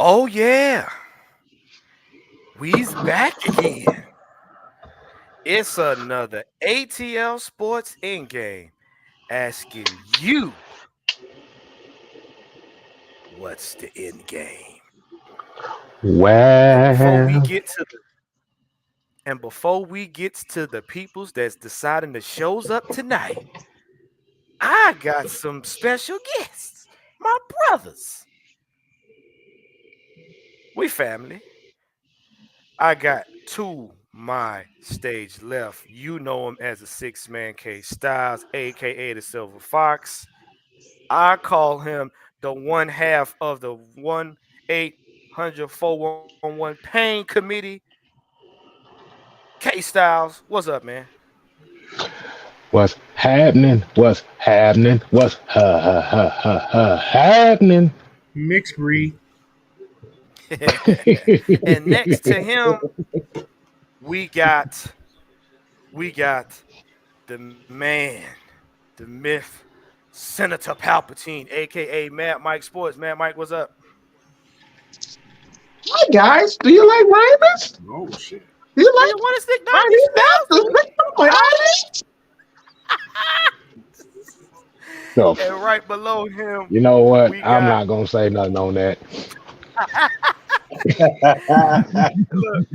Oh yeah, we's back again. It's another ATL Sports in game asking you what's the end game. And before we Well, get to the and before we get to the peoples that's deciding the shows up tonight, I got some special guests. My brothers. We family. I got two my stage left. You know him as a six-man K Styles, aka the Silver Fox. I call him the one half of the 1-800-411 Pain Committee. K Styles, what's up, man? what's happening? What's happening? What's happening? Mixed breed. And next to him, we got we got the man, the myth, Senator Palpatine, aka Mad Mike Sports. Mad Mike, what's up? Hi guys, do you like rabbits? Oh shit. Do you Do like you want to stick Chinese doggy mouths? My eyes? So, spells? And right below him, you know what? we I'm got not gonna say nothing on that. look,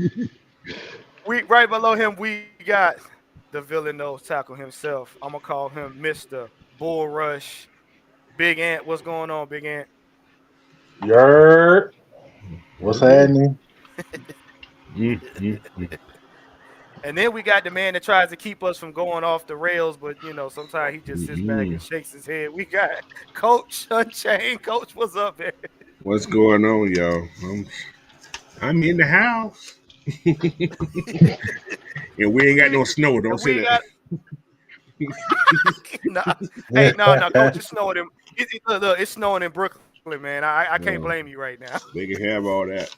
we right below him, we got the villain nose tackle himself. I'm gonna call him Mr. Bull Rush. Big Ant, what's going on, Big Ant? Yer. What's happening? Mm. And then we got the man that tries to keep us from going off the rails, but sometimes he just sits back and Mm. shakes his head. We got Coach Unchained. Coach, what's up, man? What's going on, y'all? I'm in the house, and we ain't got no snow. Don't And say we that. got nah, hey, no, Coach, it's snowing in look, it's snowing in Brooklyn, man. I can't blame Uh, you right now. they can have all that.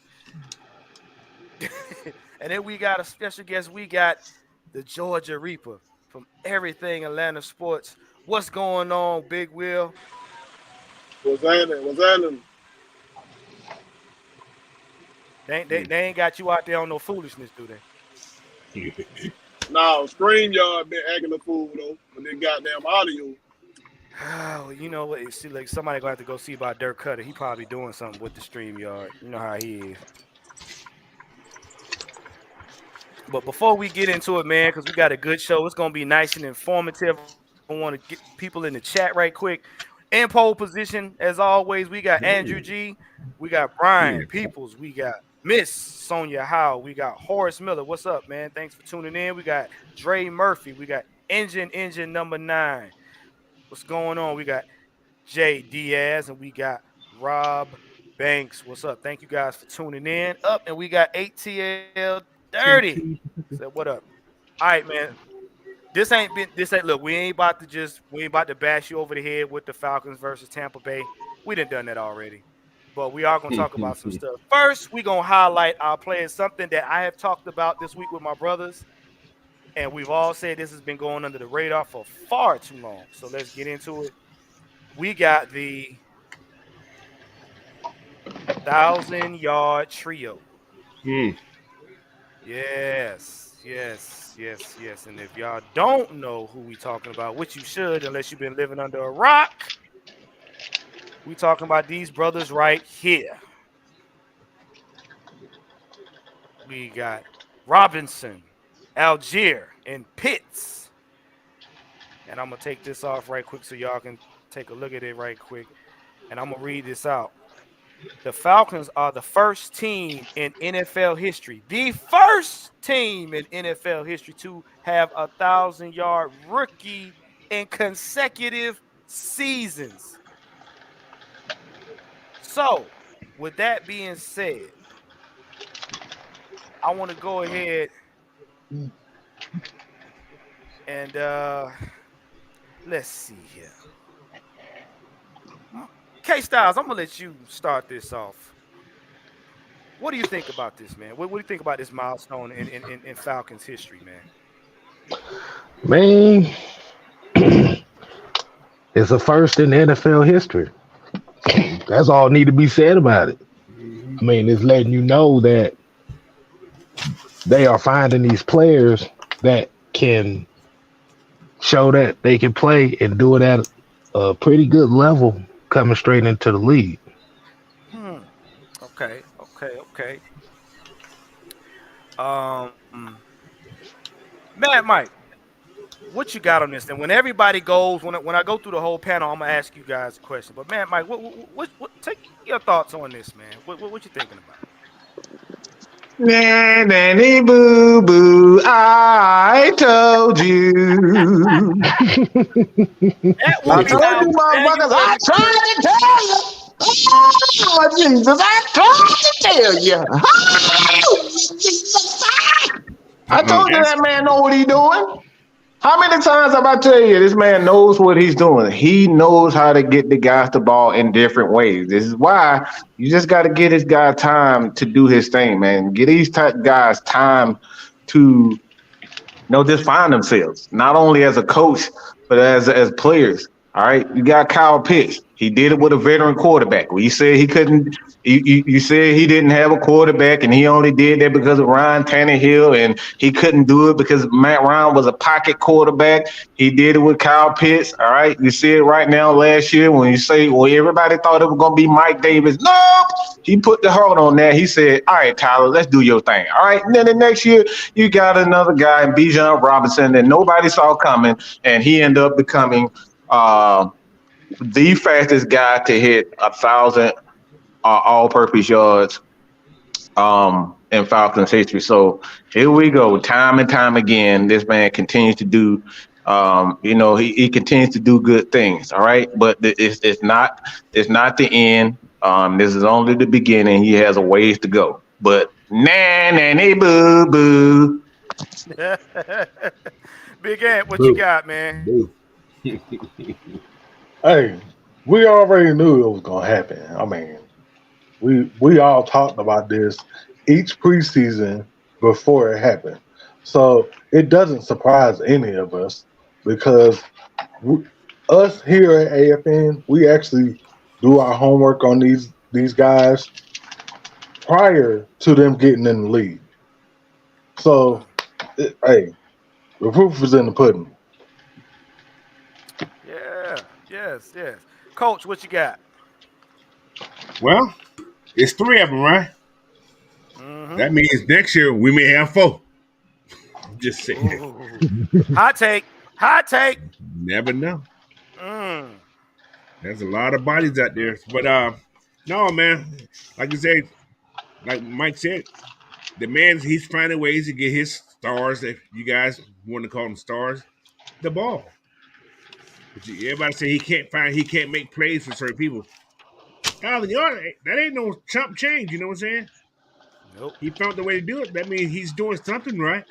And then we got a special guest. We got the Georgia Reaper from everything Atlanta sports. What's going on, Big Will? What's happening? What's happening? They ain't got you out there on no foolishness, do they? Now, StreamYard been acting a fool though, with their goddamn audio. Oh, you know what? See, like somebody gonna have to go see about Dirk Cutter. He probably doing something with the stream yard. You know how he is. But before we get into it, man, because we got a good show, it's gonna be nice and informative. I want to get people in the chat right quick. In pole position, as always, we got Andrew G, we got Brian Yeah. Peoples, we got Miss Sonia Howe, we got Horace Miller. What's up, man? Thanks for tuning in. We got Dre Murphy, we got Engine number 9. What's going on? We got Jay Diaz, and we got Rob Banks. What's up? Thank you guys for tuning in. Up, and we got ATL 30. Said what up? All right, man. This ain't look, we ain't about to bash you over the head with the Falcons versus Tampa Bay. We done that already. But we are gonna talk about some stuff. First, we gonna highlight our players, something that I have talked about this week with my brothers, and we've all said this has been going under the radar for far too long. So let's get into it. We got the 1,000-yard trio. Mm. Yes. And if y'all don't know who we talking about, which you should, unless you've been living under a rock, we talking about these brothers right here. We got Robinson, Algier, and Pitts. And I'm gonna take this off right quick so y'all can take a look at it right quick. And I'm gonna read this out. The Falcons are the first team in NFL history, the first team in NFL history to have 1,000-yard rookie in consecutive seasons. So, with that being said, I want to go ahead and let's see here. K Styles, I'm gonna let you start this off. What do you think about this, man? What do you think about this milestone in Falcons history, man? Man, it's a first in NFL history. That's all need to be said about it. Mhm. I mean, it's letting you know that they are finding these players that can show that they can play and do it at a pretty good level coming straight into the league. Hmm. Okay. Okay. Okay. Um, Matt, Mike, what you got on this? And when everybody goes, when I go through the whole panel, I'm gonna ask you guys a question. But man, Mike, what take your thoughts on this, man? What you thinking about? Nanny boo boo, I told you. That will I be told you, motherfuckers, outstanding. I tried to tell you. Oh, Jesus, I tried to tell you. Oh, Jesus. I Uh-uh. told you That's that man know what he doing. How many times have I tell you this man knows what he's doing? He knows how to get the guys the ball in different ways. This is why you just got to get this guy time to do his thing, man. Get these type guys time to just find themselves, not only as a coach, but as players. All right. You got Kyle Pitts. He did it with a veteran quarterback. Well, you said he couldn't you said he didn't have a quarterback and he only did that because of Ryan Tannehill and he couldn't do it because Matt Ryan was a pocket quarterback. He did it with Kyle Pitts. All right. You see it right now last year when you say, well, everybody thought it was gonna be Mike Davis. Nope. He put the hold on that. He said, all right, Tyler, let's do your thing. All right. And then the next year you got another guy, Bijan Robinson, that nobody saw coming, and he ended up becoming uh, the fastest guy to hit 1,000 all-purpose yards in Falcons history. So here we go, time and time again. This man continues to do. He continues to do good things. All right, but it's not the end. This is only the beginning. He has a ways to go. But nanny boo boo. Big Ant, what you boo. got, man? Boo. Hey, we already knew it was gonna happen. I mean, we all talked about this each preseason before it happened, so it doesn't surprise any of us because we, us here at AFN, we actually do our homework on these guys prior to them getting in the league. So, hey, the proof is in the pudding. Yeah. Yes. Yes. Coach, what you got? Well, it's three of them, right? Mm-hmm. That means next year we may have four. Just saying. Ooh. Hot take. Hot take. Never know. Mm. There's a lot of Mm. bodies out Mm. there. But no, man. Like I said, like Mike said, the man he's finding ways to get his stars, if you guys want to call them stars, the ball. But everybody say he can't make plays for certain people. 1,000 yards, that ain't no chump change. You know what I'm saying? Nope. He found the way to do it. That means he's doing something right.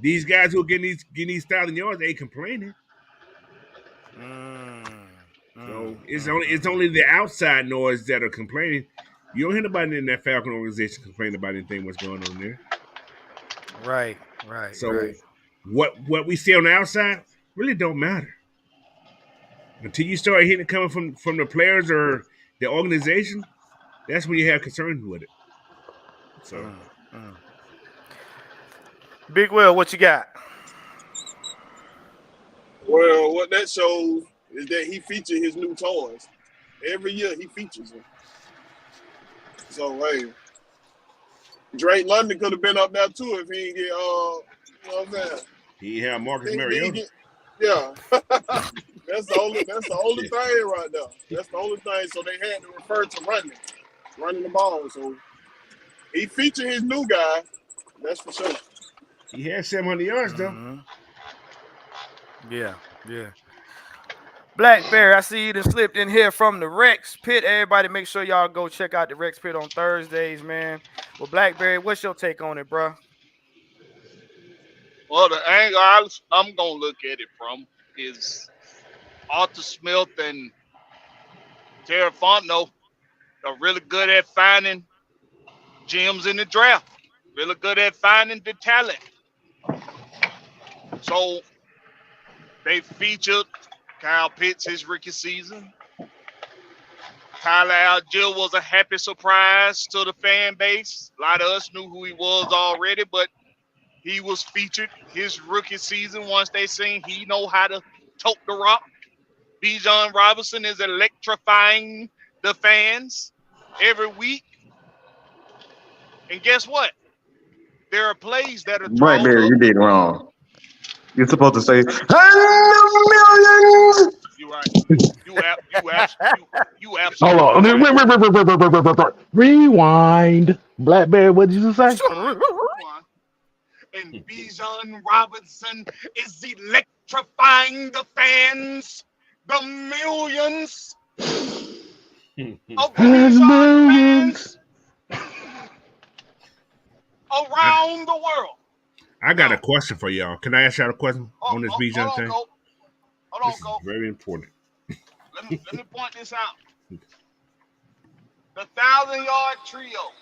These guys who are getting these 1,000 yards, they ain't complaining. Mm. Mm. So it's Mm. only Mm. it's only the outside noise that are complaining. You don't hear nobody in that Falcon organization complain about anything what's going on there. Right. Right. So Right. what we see on the outside really don't matter until you start hitting it coming from the players or the organization. That's when you have concerns with it. So Mm. Mm. Big Will, what you got? Well, what that shows is that he featured his new toys. Every year he features them. So hey, Drake London could have been up there too if he didn't get you know what I'm saying? he had Marcus Didn't he Mariota. get yeah. that's the only Shit. thing right there. That's the only thing. So they had to refer to running the ball. So he featured his new guy, that's for sure. He had 700 yards though. Mm-hmm. Yeah. Yeah. Blackberry, I see you done slipped in here from the Rex Pit. Everybody, make sure y'all go check out the Rex Pit on Thursdays, man. Well, Blackberry, what's your take on it, bro? Well, the angle I'm gonna look at it from is Arthur Smith and Terry Fontenot are really good at finding gems in the draft. Really good at finding the talent. So they featured Kyle Pitts his rookie season. Tyler Algier was a happy surprise to the fan base. A lot of us knew who he was already, but he was featured his rookie season. Once they seen he know how to tote the rock. Bijan Robinson is electrifying the fans every week. And guess what? There are plays that are drawn Blackberry, up. you did wrong. You're supposed to say, and the millions. You right. You Hold absolutely on. right. Rewind. Blackberry, what did you say? And Bijan Robinson is electrifying the fans, the millions of There's Bijan millions. fans around the world. I got a Now, question for y'all. Can I ask y'all a question on this hold Bijan on, thing? Coach. Hold This on, is Coach. very important. Let me point this out. The 1,000-yard trio,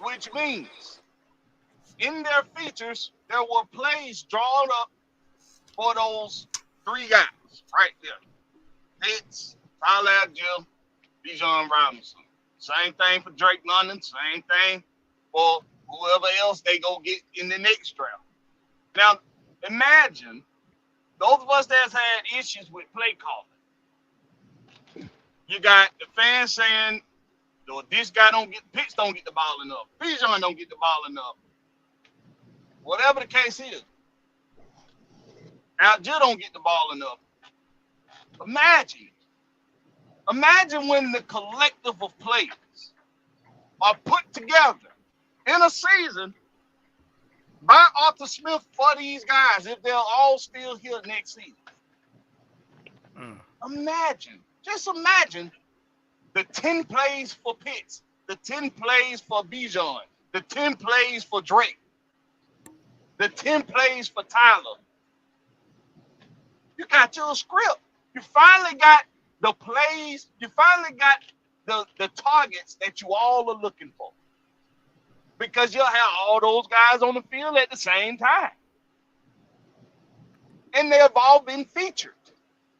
which means in their features there were plays drawn up for those three guys right there. Pitts, Tyler Jim, Bijan Robinson. Same thing for Drake London. Same thing for whoever else they go get in the next draft. Now, imagine those of us that's had issues with play calling. You got the fans saying, "Well, this guy don't get Pitts don't get the ball enough. Bijan don't get the ball enough." Whatever the case is, Algier don't get the ball enough. Imagine when the collective of players are put together in a season by Arthur Smith for these guys if they're all still here next season. Just imagine the 10 plays for Pitts, the 10 plays for Bijan, the 10 plays for Drake, the 10 plays for Tyler. You got your script. You finally got the plays. You finally got the targets that you all are looking for. Because you'll have all those guys on the field at the same time. And they've all been featured.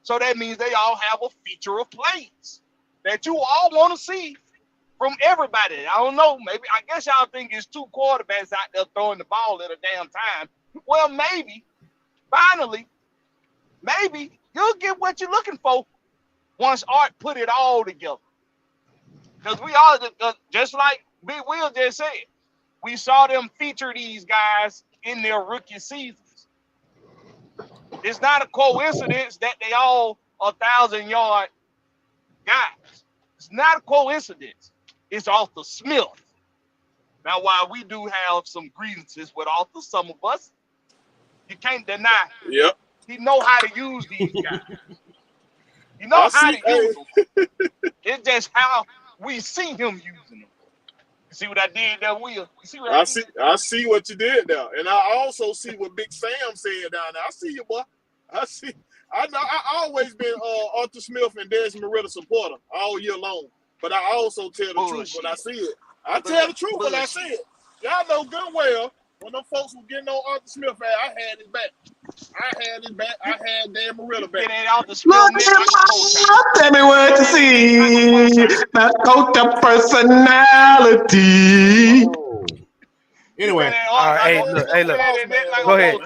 So that means they all have a feature of plays that you all want to see from everybody. I don't know. Maybe, I guess y'all think it's two quarterbacks out there throwing the ball at a damn time. Well, maybe, finally, maybe you'll get what you're looking for once Art put it all together. Because we all, just like Big Will just said, we saw them feature these guys in their rookie seasons. It's not a coincidence that they all are 1,000-yard guys. It's not a coincidence. It's Arthur Smith. Now, while we do have some grievances with Arthur, some of us, you can't deny. Yep. He know how to use these guys. He I know how see. to Hey, use them. It's just how we see him using them. You see what I did there, Will? You see what I did? I see what you did there, and I also see what Big Sam said down there. I see you, boy. I see. I know. I always been Arthur Smith and Des Marietta supporter all year long, but I also tell the truth when I see it. I tell the truth when I see it. Y'all know good well when them folks were getting on Arthur Smith, I had his back. I had Dan Marietta back. Get it out the spill Look neck at like a cold time. my, tell me what you see. That coach of personality. Anyway, All right, hey, look. Go ahead.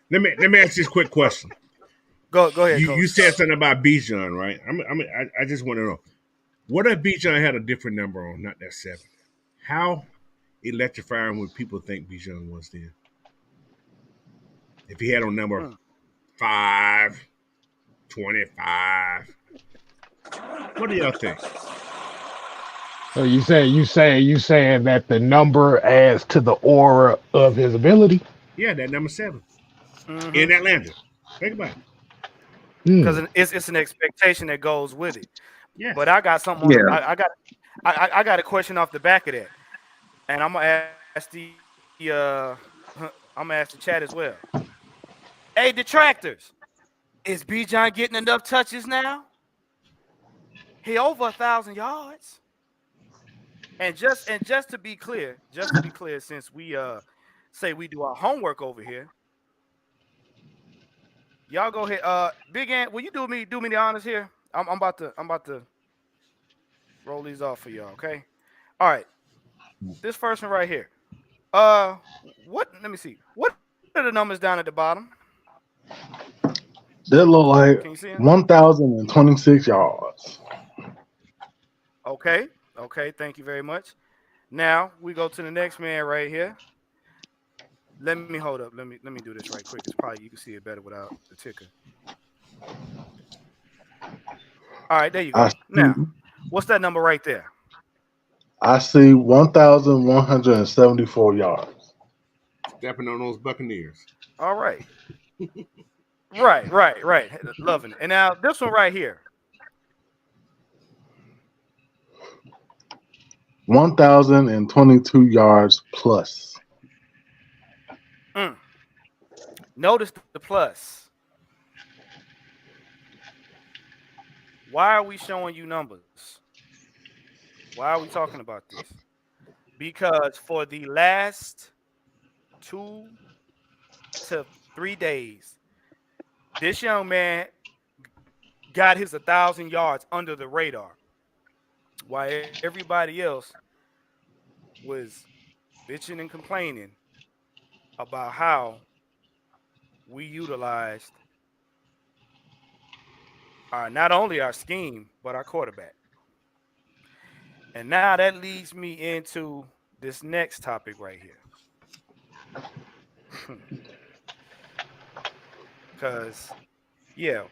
let me ask this quick question. Go ahead, You Coach. said something about Bijan, right? I just want to know, what if Bijan had a different number on, not that 7? How electrifying would people think Bijan was then? If he had on number 5, 25, what do y'all think? So you saying that the number adds to the aura of his ability? Yeah, that number 7 in Mm-hmm. Atlanta. Think about it. Because Hmm. it's an expectation that goes with it. Yes. But I got something on. Yeah. I got a question off the back of that, and I'm gonna ask I'm gonna ask the chat as well. Hey, detractors, is Bijan getting enough touches now? He over 1,000 yards. And just to be clear, since we say we do our homework over here, y'all go ahead. Big Ant, will you do me the honors here? I'm about to roll these off for y'all. Okay. All right. This first one right here. Uh, what? Let me see. What are the numbers down at the bottom? That look Can like you see them? 1,026 yards. Okay. Okay. Thank you very much. Now we go to the next man right here. Let me hold up. Let me do this right quick. It's probably you can see it better without the ticker. All right, there you I go. see, Now, what's that number right there? I see 1,174 yards. Stepping on those Buccaneers. All right. Right, right, right. Loving it. And now this one right here. 1,022 yards plus. Mm. Notice the plus. Why are we showing you numbers? Why are we talking about this? Because for the last 2 to 3 days, this young man got his 1,000 yards under the radar, while everybody else was bitching and complaining about how we utilized our not only our scheme but our quarterback. And now that leads me into this next topic right here. Because yeah.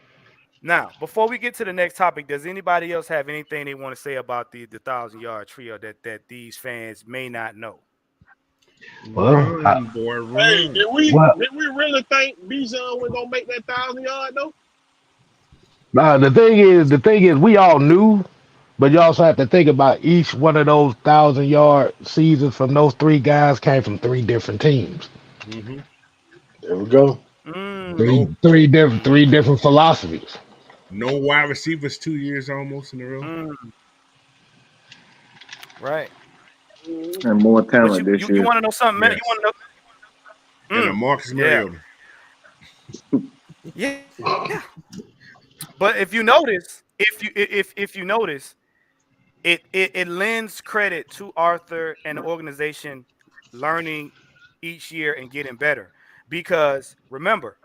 Now, before we get to the next topic, does anybody else have anything they want to say about the 1,000 yard trio that these fans may not know? Well, Run, boy, Hey, run. well, did we really think Bijan was gonna make that 1,000 yard though? the thing is, we all knew, but you also have to think about each one of those 1,000 yard seasons from those three guys came from three different teams, Mm-hmm. There we go. No, three Mm, different philosophies. no wide receivers 2 years almost in a row. mm, right. Mhm. And more But talent you this you year. want to know something, man? You Yes, want to know? and a Marcus Yeah, Mariota. yeah. But if you notice, if you notice, it lends credit to Arthur and the organization learning each year and getting better. Because remember,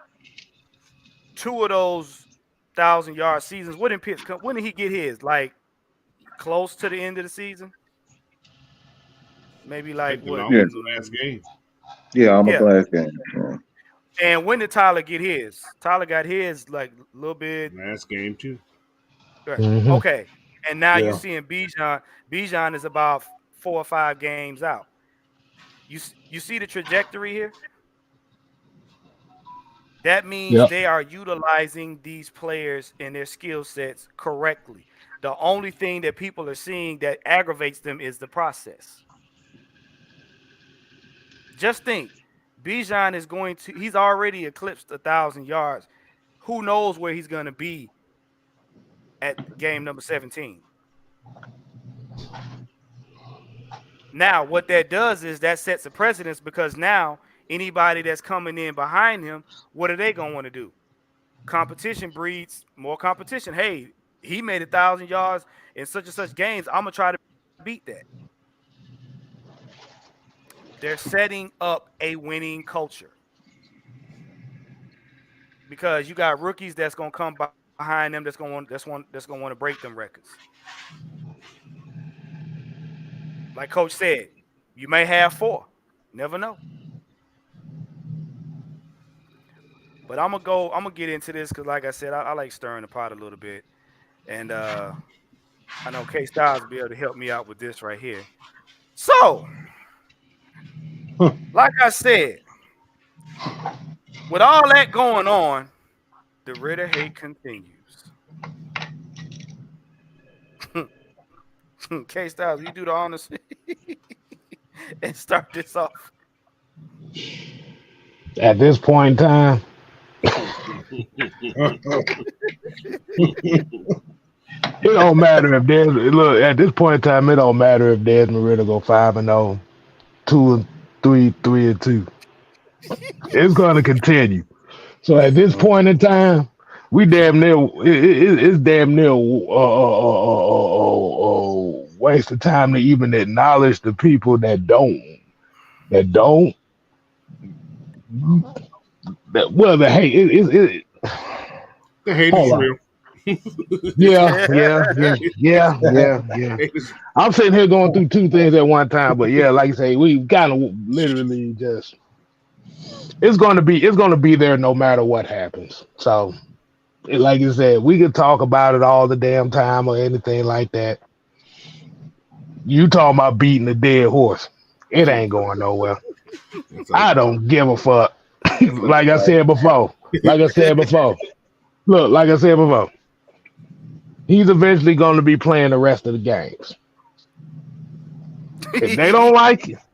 two of those 1,000 yard seasons, what did Pitts come? When did he get his? Like close to the end of the season? Maybe I like think what? Yeah, almost the last game. yeah, almost Yeah. last game. Yeah. And when did Tyler get his? Tyler got his like a little bit. Last game too. Right. Hmm. Okay. And now you Yeah. seeing Bijan. Bijan is about 4 or 5 games out. You see the trajectory here? That means Yep. they are utilizing these players and their skill sets correctly. The only thing that people are seeing that aggravates them is the process. Just think, Bijan is going to, he's already eclipsed 1,000 yards. Who knows where he's going to be at game number 17? Now, what that does is that sets a precedence because now anybody that's coming in behind him, what are they going to want to do? Competition breeds more competition. Hey, he made 1,000 yards in such and such games. I'm gonna try to beat that. They're setting up a winning culture because you got rookies that's gonna come behind them that's gonna want to break them records. Like Coach said, you may have four. Never know. But I'm gonna get into this because, like I said, I like stirring the pot a little bit, and I know K Styles will be able to help me out with this right here. So, like I said, with all that going on, the Ritter hate continues. K Styles, you do the honors and start this off. At this point in time, it don't matter if there's look. At this point in time, it don't matter if Desmond Ritter go 5-0, 2-3, 3-2. It's going to continue. So at this point in time, we damn near it's damn near waste of time to even acknowledge the people that don't that well the hate The hate is hold on. real. Yeah, yeah, yeah, yeah, yeah, yeah. Hate is- I'm sitting here going through two things at one time, but yeah, like I say, we kind of literally just it's gonna be there no matter what happens. So, like you said, we could talk about it all the damn time or anything like that. You talking about beating a dead horse? It ain't going nowhere. That's a I lie. don't give a fuck. like I Right. said before. Like I said before. Look, like I said before. He's eventually going to be playing the rest of the games.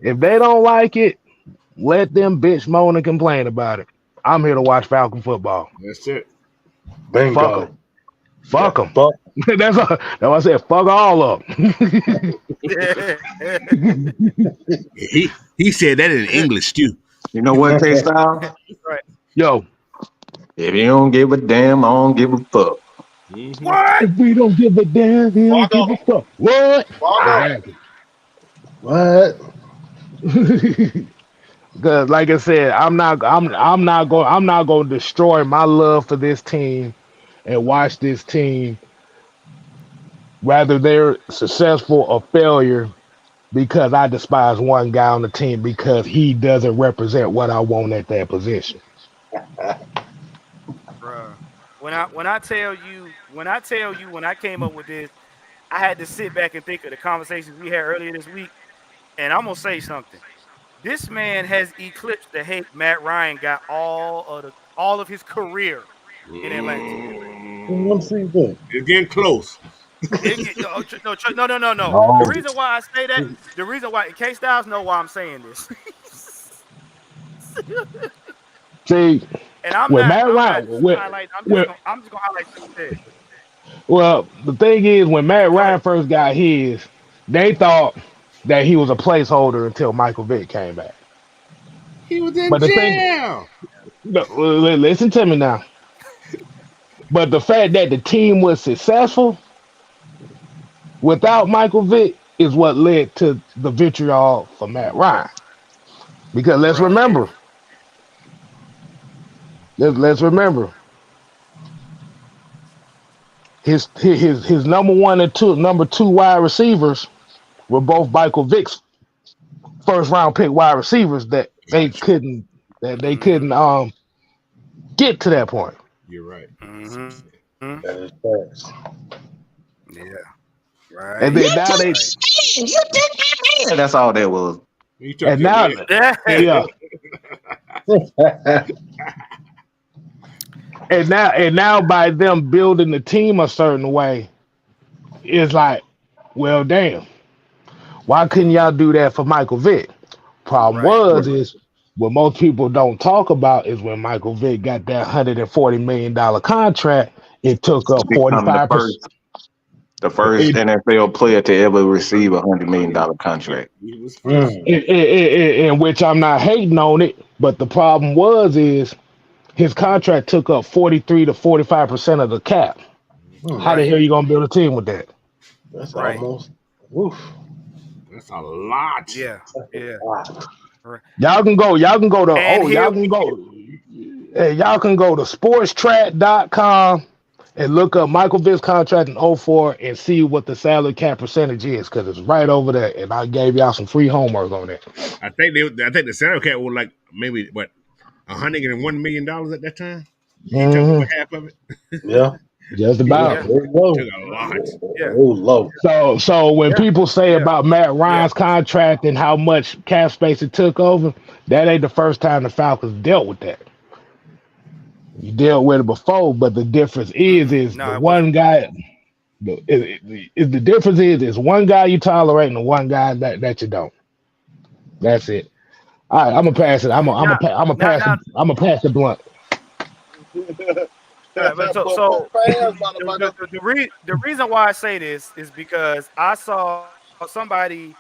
If they don't like it, let them bitch moan and complain about it. I'm here to watch Falcon football. That's it. Fuck them. Bingo. Yeah. Fuck them. Fuck. That's what I said. Fuck all of them. He said that in English too. You know what, K Style? Right. Yo, If you don't give a damn, I don't give a fuck. Hmm. What? if we don't give a damn, we don't Fuck give a 'em. fuck. What? Fuck 'em. Exactly. What? Because, like I said, I'm not going to destroy my love for this team and watch this team, whether they're successful or failure, because I despise one guy on the team because he doesn't represent what I want at that position. Bruh. When I came up with this, I had to sit back and think of the conversations we had earlier this week, and I'm gonna say something. This man has eclipsed the hate Matt Ryan got all of his career in Atlanta. I'm saying that. It's getting close. No. The No. reason why I say that, the reason why K Styles know why I'm saying this, See, and when Matt I'm not Ryan, highlighting. when, I'm just gonna highlight what he said. well, the thing is, when Matt Go ahead. Ryan first got his, they thought that he was a placeholder until Michael Vick came back. He was in But the thing, jail. no, listen to me now. But the fact that the team was successful without Michael Vick is what led to the vitriol for Matt Ryan. Because let's Bruh. remember, let's remember his number two wide receivers were both Michael Vick's first round pick wide receivers that they Gotcha. couldn't that they Mm-hmm. couldn't get to that point. You're right. Mm-hmm. That is facts. Yeah. And Right. then now they Right. That's all that was. You took and your now man. yeah and now by them building the team a certain way, it's like, well, damn, why couldn't y'all do that for Michael Vick? Problem Right. was is what most people don't talk about is when Michael Vick got that $140 million contract, it took up forty Become the five percent. first It, NFL player to ever receive $100 million contract. He was first. Mm. in which I'm not hating on it, but the problem was is his contract took up 43 to 45% of the cap. Mm. How the Right. hell you gonna build a team with that? That's Right. almost. Oof. That's a lot. Yeah. Yeah. Wow. Right. Y'all can go to And here, y'all can go to sportstrack.com and look up Michael Vick's contract in '04 and see what the salary cap percentage is, because it's right over there. And I gave y'all some free homework on that. I think the salary cap was like maybe what $101 million at that time. He took over Hmm. half of it. Yeah. Just Yeah. about. yeah. It was low. Took a lot. It Yeah. was low. So when Yeah. people say Yeah. about Matt Yeah. Ryan's contract and how much cap space it took over, that ain't the first time the Falcons dealt with that. You dealt with it before, but the difference is No, the it wasn't. one guy. The difference is one guy you tolerate and the one guy that you don't. That's it. All right, I'm gonna pass it. Now, now, now, I'm gonna pass the blunt. but but fast, the reason why I say this is because I saw somebody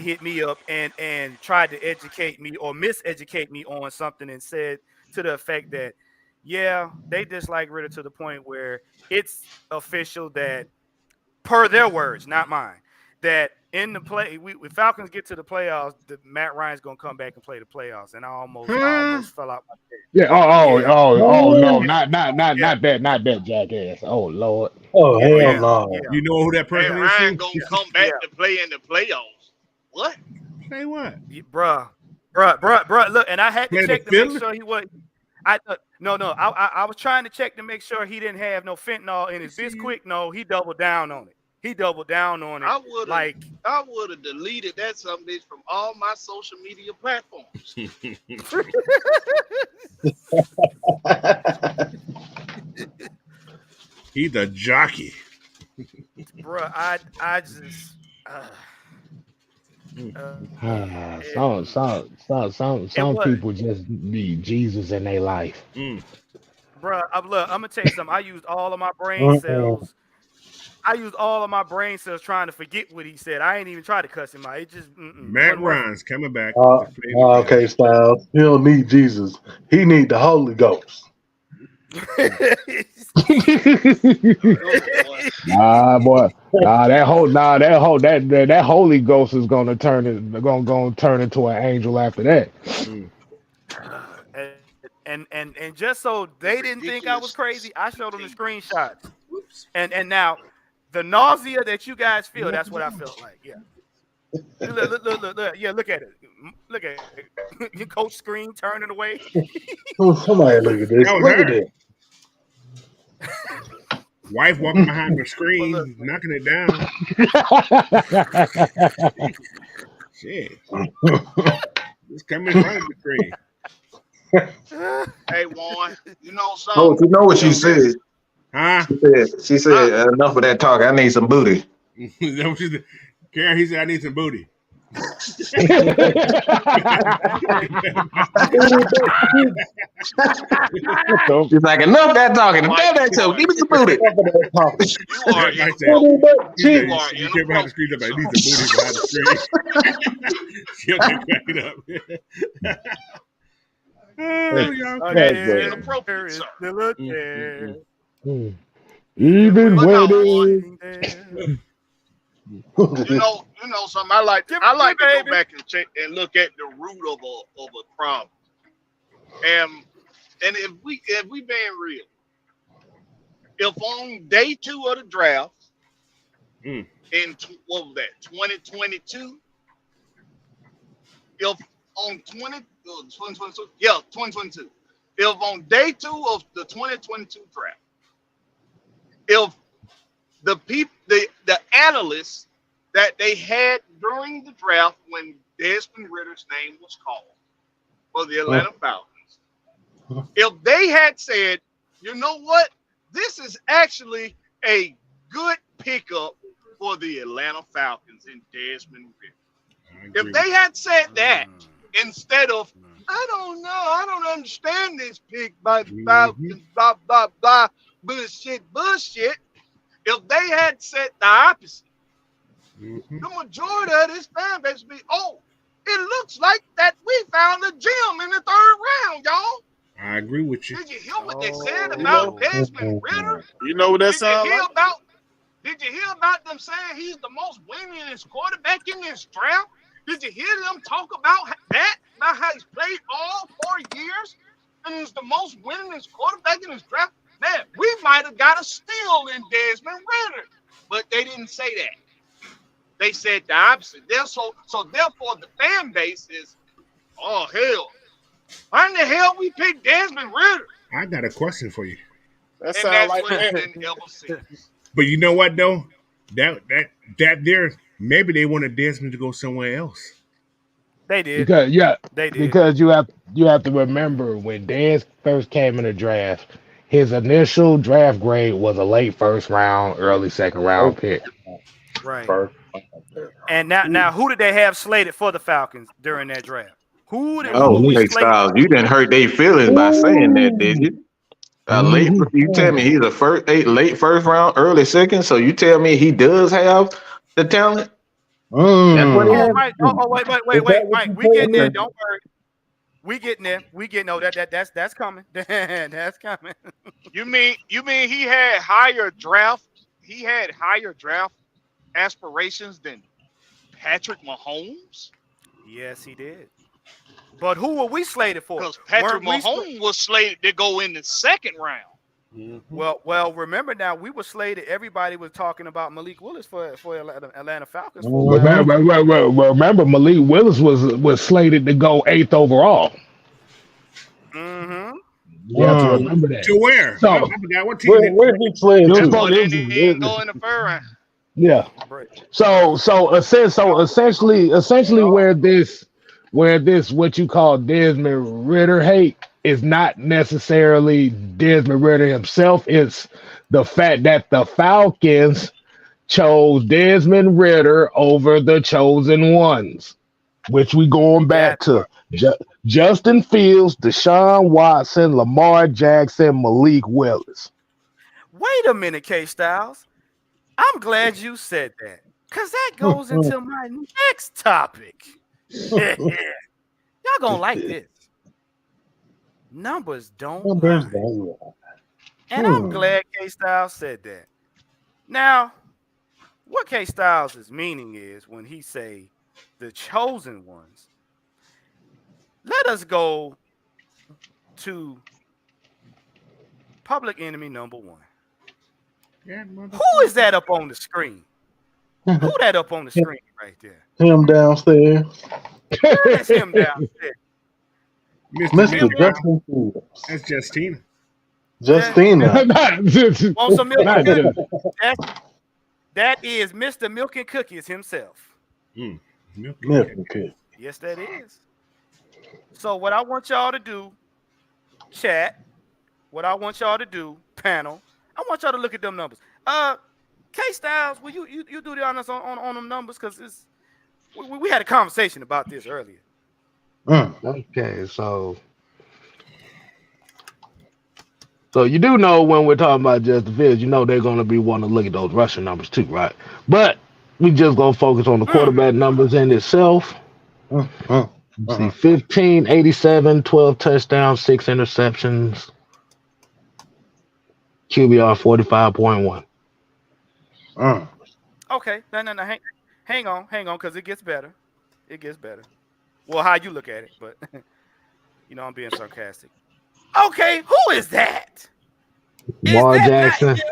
hit me up and tried to educate me or miseducate me on something and said to the effect that yeah, they dislike Ritter to the point where it's official that, per their words, not mine, that in the play, we Falcons get to the playoffs, Matt Ryan's gonna come back and play the playoffs, and I Huh? almost fell out my Yeah. chair. No, Man. Yeah, not that jackass. Oh Lord. Oh yeah, hell yeah, You yeah, no. you know who that Matt person is Ryan too? gonna come yeah, back to play in the playoffs. What? Say what? bruh, bruh. Look, and I had to Play the check to make fiddler? sure he was. No. I was trying to check to make sure he didn't have no fentanyl in You his see, Bisquick. No, he doubled down on it. He doubled down on it. I would have Like, I would have deleted that some bitch from all my social media platforms. he's a jockey. bruh, I just. Uh, Mm. it, it Some was, people just need Jesus in their life. Mm. bruh. Look, I'm gonna tell you something. I used all of my brain Mm-mm. cells. I used all of my brain cells trying to forget what he said. I ain't even try to cuss him out. It just Matt wasn't worth Ryan's coming back to play the Okay, Panthers. Styles. He don't need Jesus. He need the Holy Ghost. it. Good boy. Nah, boy. That Holy Ghost is gonna turn into an angel after that. Mm. And just so The they didn't think I was ridiculousness crazy, I showed them the continues. screenshots. Whoops. And now the nausea that you guys feel, Walk that's the what I dog. felt like. Yeah. Look. Yeah, look at it. Look at it. Coach screen turning away. Oh, somebody look at this. That was Look at her. this. Wife walking behind the But look, screen, knocking it down. Shit. Just come in front of the screen. Hey Warren, you know Oh, something? you know what she If said? Huh? She huh? said enough of that talk. I need some booty. That was just- Karen, he said, I need some booty. She's like, enough of that talking. Enough Mike, of that you show. are Give me some booty. Enough of that talking. you are Mike said, inappropriate. he said, You are you came behind the screen, inappropriate, but I sir. need some booty behind the screen. She'll get cracking up. Oh, y'all a crazy. That's chair good. Inappropriate, is sir. still a Mm, mm, chair, mm. even Even when But when no, you're Warren. it sitting there. You know something. Give I it to me, like to go baby. back and check and look at the root of a problem. And if we being real, if on day two of the draft Mm. in what was that 2022, if on 2022, yeah, 2022, if on day two of the 2022 draft, if the people, the analysts that they had during the draft when Desmond Ritter's name was called for the Atlanta Falcons, if they had said, you know what, this is actually a good pickup for the Atlanta Falcons in Desmond Ritter. I If agree. they had said that Mm, instead of, mm. I don't know, I don't understand this pick by the Mm-hmm. Falcons, blah, blah, blah, bullshit. If they had said the opposite, Mm-hmm. the majority of this fan base would be, oh, it looks like that we found a gem in the third round, y'all. I agree with you. Did you hear what they said You know, about Oh, Desmond Ritter? you know what that Did you sound hear like? about Did you hear about them saying he's the most winningest quarterback in this draft? Did you hear them talk about that? About how he's played all 4 years and he's the most winningest quarterback in this draft? Man, we might have got a steal in Desmond Ritter, but they didn't say that. They said the opposite. So therefore, the fan base is, oh hell, why in the hell we picked Desmond Ritter? I got a question for you. That And sound that's like what it's been ever since. But you know what though? That there maybe they wanted Desmond to go somewhere else. they did. because yeah, They did. because you have to remember when Dez first came in the draft, his initial draft grade was a late first round, early second round pick. Right. First. And now, who did they have slated for the Falcons during that draft? Who Uh, were Oh, we he, hey slating? Styles, you didn't hurt their feelings by saying that, did Ooh. you? Late. You tell me he's a late first round, early second. So you tell me he does have the talent. That's what he Oh, Mm. has. Mike. Oh, wait, Is that what Mike. you We getting there. said? Don't worry. We getting there. We getting that's coming. That's coming. You mean he had higher draft? He had higher draft aspirations than Patrick Mahomes? Yes, he did. But who were we slated for? Because Patrick Weren't we? Mahomes was slated to go in the second round. Mhm. Well. Remember now, we were slated. Everybody was talking about Malik Willis for Atlanta Falcons for a while. Mhm. Remember, Malik Willis was slated to go eighth overall. Mm-hmm. You have to Mm. remember that. To where? I So forgot what team. Where he played it was That's to? why going. they It didn't was, go in the first round. yeah. Right. Essentially, where this what you call Desmond Ritter hate is not necessarily Desmond Ritter himself. It's the fact that the Falcons chose Desmond Ritter over the chosen ones, which we going back That to part. Justin Fields, Deshaun Watson, Lamar Jackson, Malik Willis. Wait a minute, K Styles. I'm glad you said that. Cause that goes into my next topic. Y'all gonna like this. Numbers don't Numbers lie. don't lie. And I'm glad K Styles said that. Now, what K Styles' meaning is when he say the chosen ones, let us go to public enemy number one. Yeah, Who is that up on the screen? Who that up on the screen right there? Him downstairs, Where is him downstairs? Mr. Mr. Milk. Justin Fields, That's Justina. Justina. Want some milk Not and just- cookies? That is Mr. Milk and Cookies himself. Mm. Milk. Milton Kid. Yes, that is. So what I want y'all to do, chat, what I want y'all to do, panel, I want y'all to look at them numbers. K Styles, will you do the honors on them numbers? Because we had a conversation about this earlier. Mm. Okay, so you do know when we're talking about Justin Fields, you know they're going to be wanting to look at those rushing numbers too, right? But we just going to focus on the quarterback numbers in itself. Mm. Mm. Let's see, 15, 87, 12 touchdowns, 6 interceptions, QBR 45.1. Mm. Okay, no, hang on, because it gets better. It gets better. Well, how you look at it, but I'm being sarcastic. Okay, who is that? Is Lamar that Jackson. not him?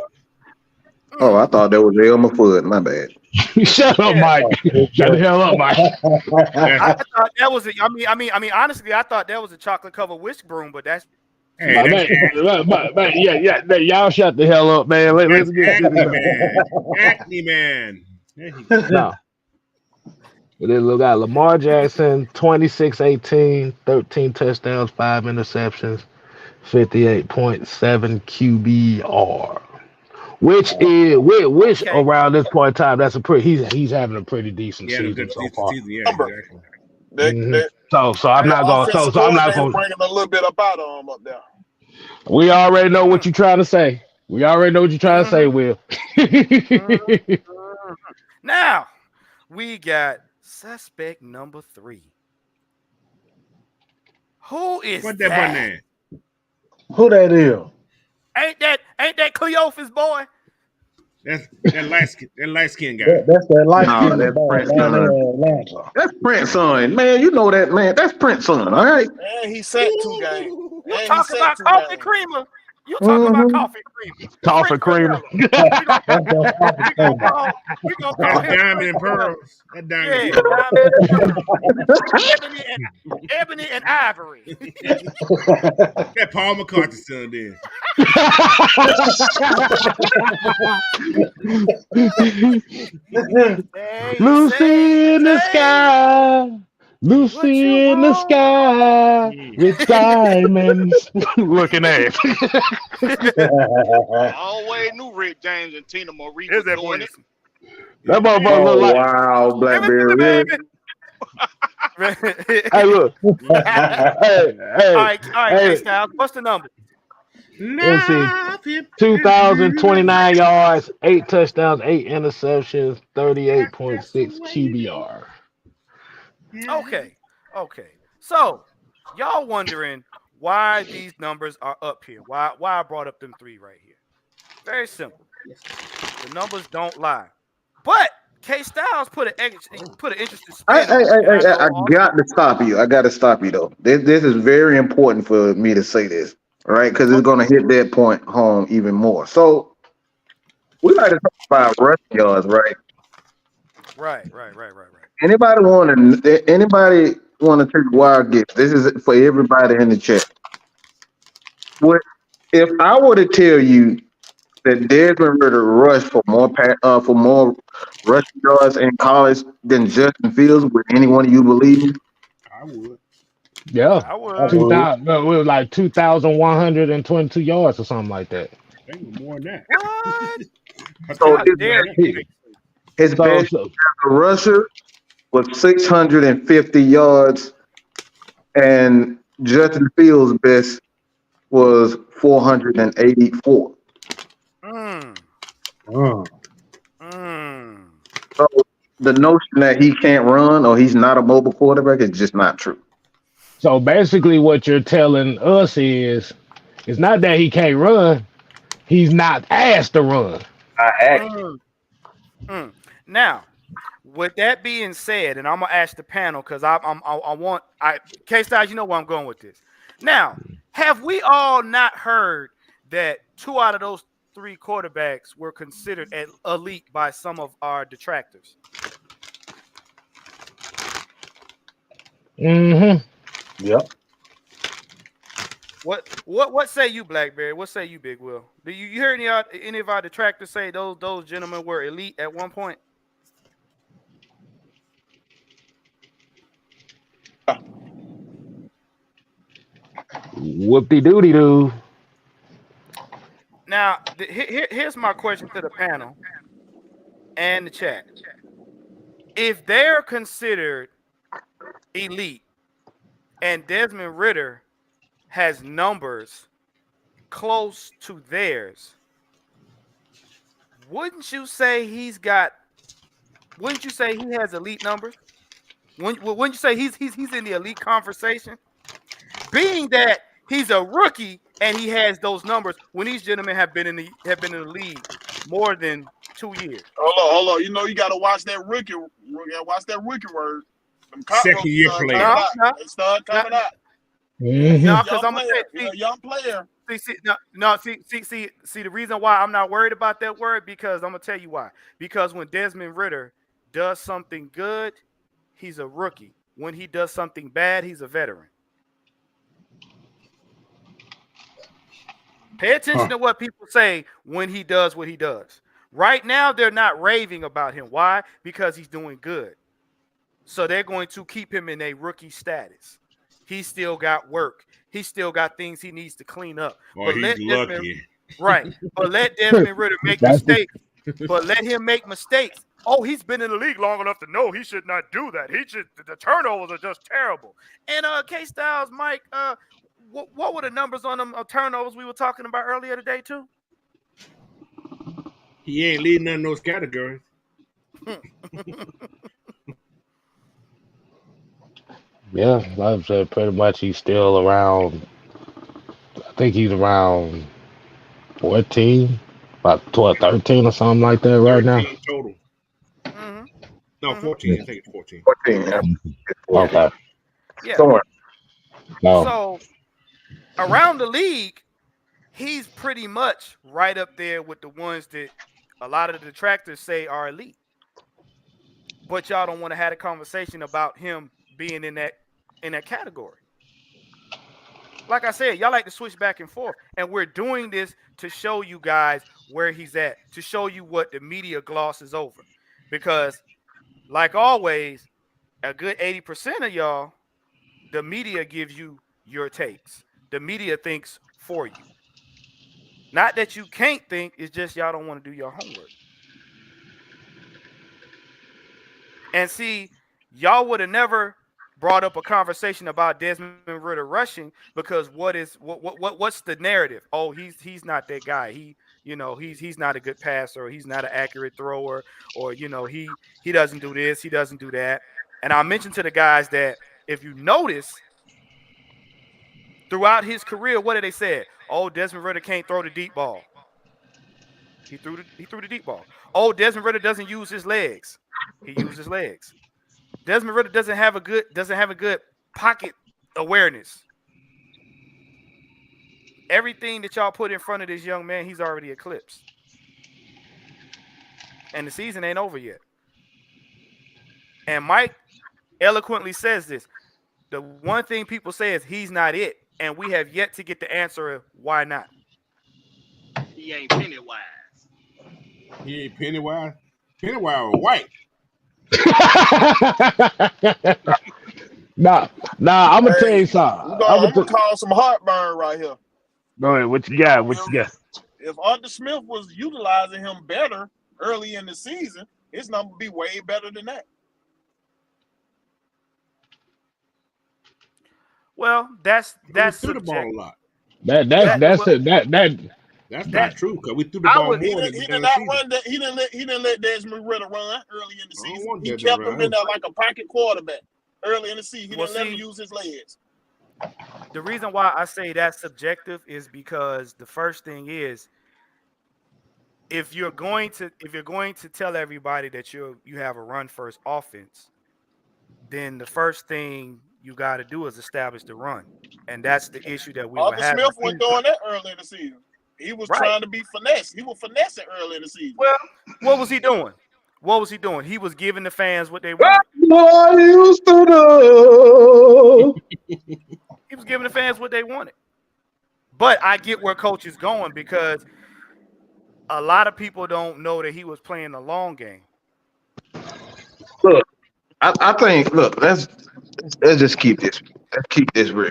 Oh, I thought that was Elmer Fudd. My bad. Shut up, Yeah. Mike. Shut the hell up, Mike. I thought that was. Honestly, I thought that was a chocolate covered whisk broom, but that's Hey, Man, yeah, y'all shut the hell up, man. Let's that's get to Acne this. Man. Acne Man. There you go. No. But then look at Lamar Jackson, 26-18, 13 touchdowns, 5 interceptions, 58.7 QBR. Which okay. around this point in time, that's a pretty he's having a pretty decent Yeah, season good so far. season. Yeah, Number. exactly. Mhm. That So I'm not gonna offensive so I'm not coordinator gonna bringing a little bit up out of him up there. we already know what you're trying to say. We already know what you're trying to say, Will. Now we got suspect number 3. Who is What that that? boy name? Who that is? Ain't that Cleophas boy? That light skin guy. That's that light No, skinned that's boy Prince down there son. in Atlanta. That's Prince son. Man, you know that, man. That's Prince son, all right? And he sat 2 games. You And he talking sat about 2 coffee games. creamer? You talking about coffee creamer? Coffee Frank creamer. Vanilla. That's that coffee We creamer. gonna call That's him diamond Frank and Vanilla. pearls. That diamond Yeah, and pearls. diamond and ebony and ivory. That Paul McCarthy son then. Hey, Lucy in the say sky. what Lucy you in the want. sky with diamonds. Looking at. I always knew Rick James and Tina Marie Here's was that boy. doing it. That motherfucker Oh, look like. wow, Blackberry, really? Hey, look. Hey, All right, hey. Styles. What's the number? Let's see. 2,029 yards, 8 touchdowns, 8 interceptions, 38.6 QBR. Okay. So Y'all wondering why these numbers are up here? Why I brought up them three right here? Very simple. The numbers don't lie. But K Styles put an interesting spin on it, and I I know also. got to stop you. I got to stop you though. This is very important for me to say this, all right? Because it's Okay. going to hit that point home even more. So we like to talk about rushing yards, right? Right. Anybody want to take a wild guess? This is for everybody in the chat. What if I were to tell you that Desmond Ritter rushed for more rushing yards in college than Justin Fields? Would any one of you believe me? I would. Yeah, I I would. 2,000. No, it was like 2,122 yards or something like that. I think more than that. What? I So think How it was more dare than you that. He- think so? his So, best so rusher was 650 yards, and Justin Fields' best was 484. Mm. Mm. Mm. So the notion that he can't run or he's not a mobile quarterback is just not true. so basically, what you're telling us is, it's not that he can't run; he's not asked to run. I act. Mm. Mm. Now, with that being said, and I'm gonna ask the panel because I want K Styles, you know where I'm going with this. Now, have we all not heard that two out of those three quarterbacks were considered elite by some of our detractors? Hmm. Yep. What say you, Blackberry? What say you, Big Will? Do you hear any of our detractors say those gentlemen were elite at one point? Whoop de doody doo. Now, here's my question to the panel and the chat. If they're considered elite and Desmond Ritter has numbers close to theirs, wouldn't you say he's got? Wouldn't you say he has elite numbers? Wouldn't you say he's in the elite conversation? Being that he's a rookie and he has those numbers when these gentlemen have been in the league more than 2 years. Hold on. You know you gotta watch that rookie. You gotta watch that rookie word. Them cop Second numbers year start player. coming No, out. no, They start no, coming out. Hmm. no, because Young I'm gonna player. say, You're a young player. see, no, see. The reason why I'm not worried about that word because I'm gonna tell you why. Because when Desmond Ritter does something good, he's a rookie. When he does something bad, he's a veteran. Pay attention Huh. to what people say when he does what he does. Right now, they're not raving about him. Why? Because he's doing good. So they're going to keep him in a rookie status. He's still got work. He's still got things he needs to clean up. Or But he's let Desmond lucky. right. But let Desmond Ritter make That's the, mistakes. But let him make mistakes. Oh, he's been in the league long enough to know he should not do that. He should. The turnovers are just terrible. And K Styles, Mike, what were the numbers on them turnovers we were talking about earlier today too? He ain't leading none of those categories. yeah. Like I said, pretty much he's still around. I think he's around 14, about 12, 13 or something like that right now. 13 total. hmm No, hmm 14. I think it's 14. 14, yeah. Yeah, 14. Okay. yeah. Somewhere. So, So around the league, he's pretty much right up there with the ones that a lot of the detractors say are elite. But y'all don't want to have a conversation about him being in that category. Like I said, y'all like to switch back and forth, and we're doing this to show you guys where he's at, to show you what the media glosses over, because like always, a good 80% of y'all, the media gives you your takes. The media thinks for you. Not that you can't think, it's just y'all don't want to do your homework. And see, y'all would have never brought up a conversation about Desmond Ritter rushing because what's the narrative? Oh, he's not that guy. He's not a good passer, or he's not an accurate thrower, or he doesn't do this, he doesn't do that. And I mentioned to the guys that if you notice, Throughout his career, what did they say? Oh, Desmond Ritter can't throw the deep ball. He threw the deep ball. Oh, Desmond Ritter doesn't use his legs. He used his legs. Desmond Ritter doesn't have a good pocket awareness. Everything that y'all put in front of this young man, he's already eclipsed. And the season ain't over yet. And Mike eloquently says this. The one thing people say is he's not it. And we have yet to get the answer of why not. He ain't Pennywise. He ain't Pennywise. Pennywise or white. nah, nah. I'm gonna tell Hey, you something. I'm gonna call some heartburn right here. Go ahead. What you got? What you got? If Arthur Smith was utilizing him better early in the season, his number would be way better than that. Well, that's We that's threw the ball subject. a lot. That that's That that's well, it. That That's not that true because we threw the I ball would. He more did, than the he did beginning of the not season. run that. He didn't let Desmond Ritter run early in the I don't season. want He Desmond kept him in Ryan. there like a pocket quarterback early in the season. He Well, didn't let him see, use his legs. the reason why I say that's subjective is because the first thing is if you're going to tell everybody that you have a run first offense, then the first thing you got to do is establish the run, and that's the issue that we were Arthur having. Smith wasn't doing that early in the season. He was Right. trying to be finesse. He was finessing early in the season. Well, what was he doing? What was he doing? He was giving the fans what they wanted. what I used to do. He was giving the fans what they wanted. But I get where coach is going because a lot of people don't know that he was playing the long game. Look, I think. Look, let's just keep this. Let's keep this real.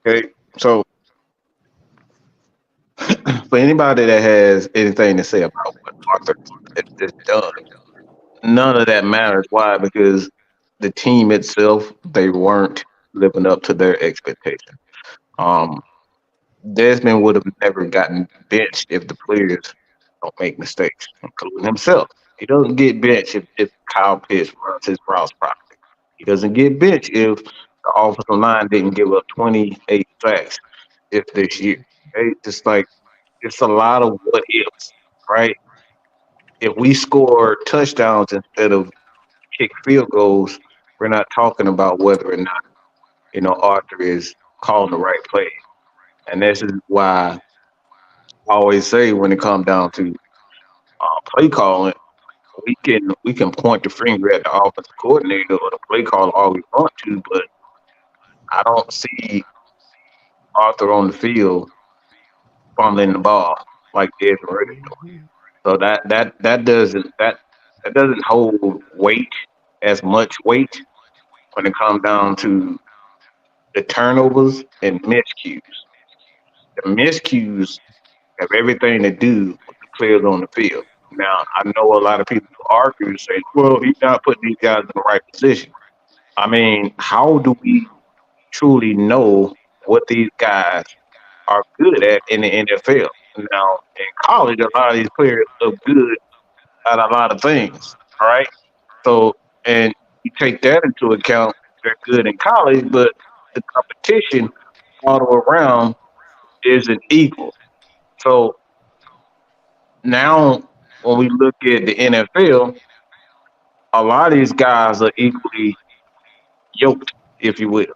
Okay. So for anybody that has anything to say about what Arthur has done, none of that matters. Why? Because the team itself, they weren't living up to their expectation. Um, Desmond would have never gotten benched if the players don't make mistakes, including himself. He doesn't get benched if Kyle Pitts runs his routes properly. He doesn't get benched if the offensive line didn't give up 28 sacks if this year. Okay? Just like it's a lot of what ifs, right? If we score touchdowns instead of kick field goals, we're not talking about whether or not, Arthur is calling the right play. And this is why I always say when it comes down to play calling, we can point the finger at the offensive coordinator or the play caller all we want to, but I don't see Arthur on the field fumbling the ball like Desmond Ritter doing. So that doesn't hold weight as much weight when it comes down to the turnovers and miscues. The miscues have everything to do with the players on the field. Now, I know a lot of people argue and say, well, he's not putting these guys in the right position. I mean, how do we truly know what these guys are good at in the NFL? Now, in college, a lot of these players look good at a lot of things. All right. So, and you take that into account, they're good in college, but the competition all around isn't equal. So now, when we look at the NFL, a lot of these guys are equally yoked, if you will.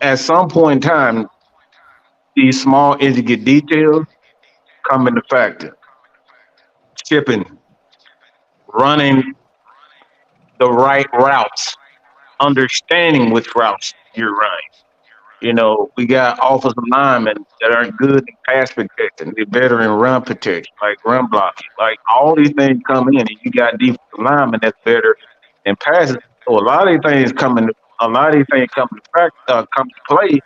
At some point in time, these small intricate details come into factor. Shipping, running the right routes, understanding which routes you're running. We got offensive linemen that aren't good in pass protection. They're better in run protection, like run blocking. Like all these things come in, and you got defensive linemen that's better in passes. So a lot of these things come to play.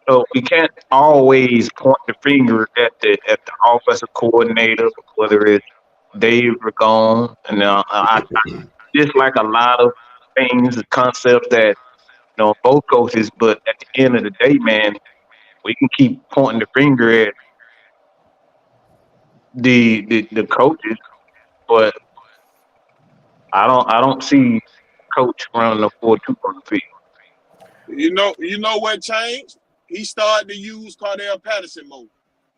So we can't always point the finger at the offensive coordinator, whether it's Dave Ragone, and I just like a lot of things, concepts that both coaches. But at the end of the day, man, we can keep pointing the finger at the coaches, but I don't see coach running a 4-2 on the field. You know what changed? He started to use Cardell Patterson more.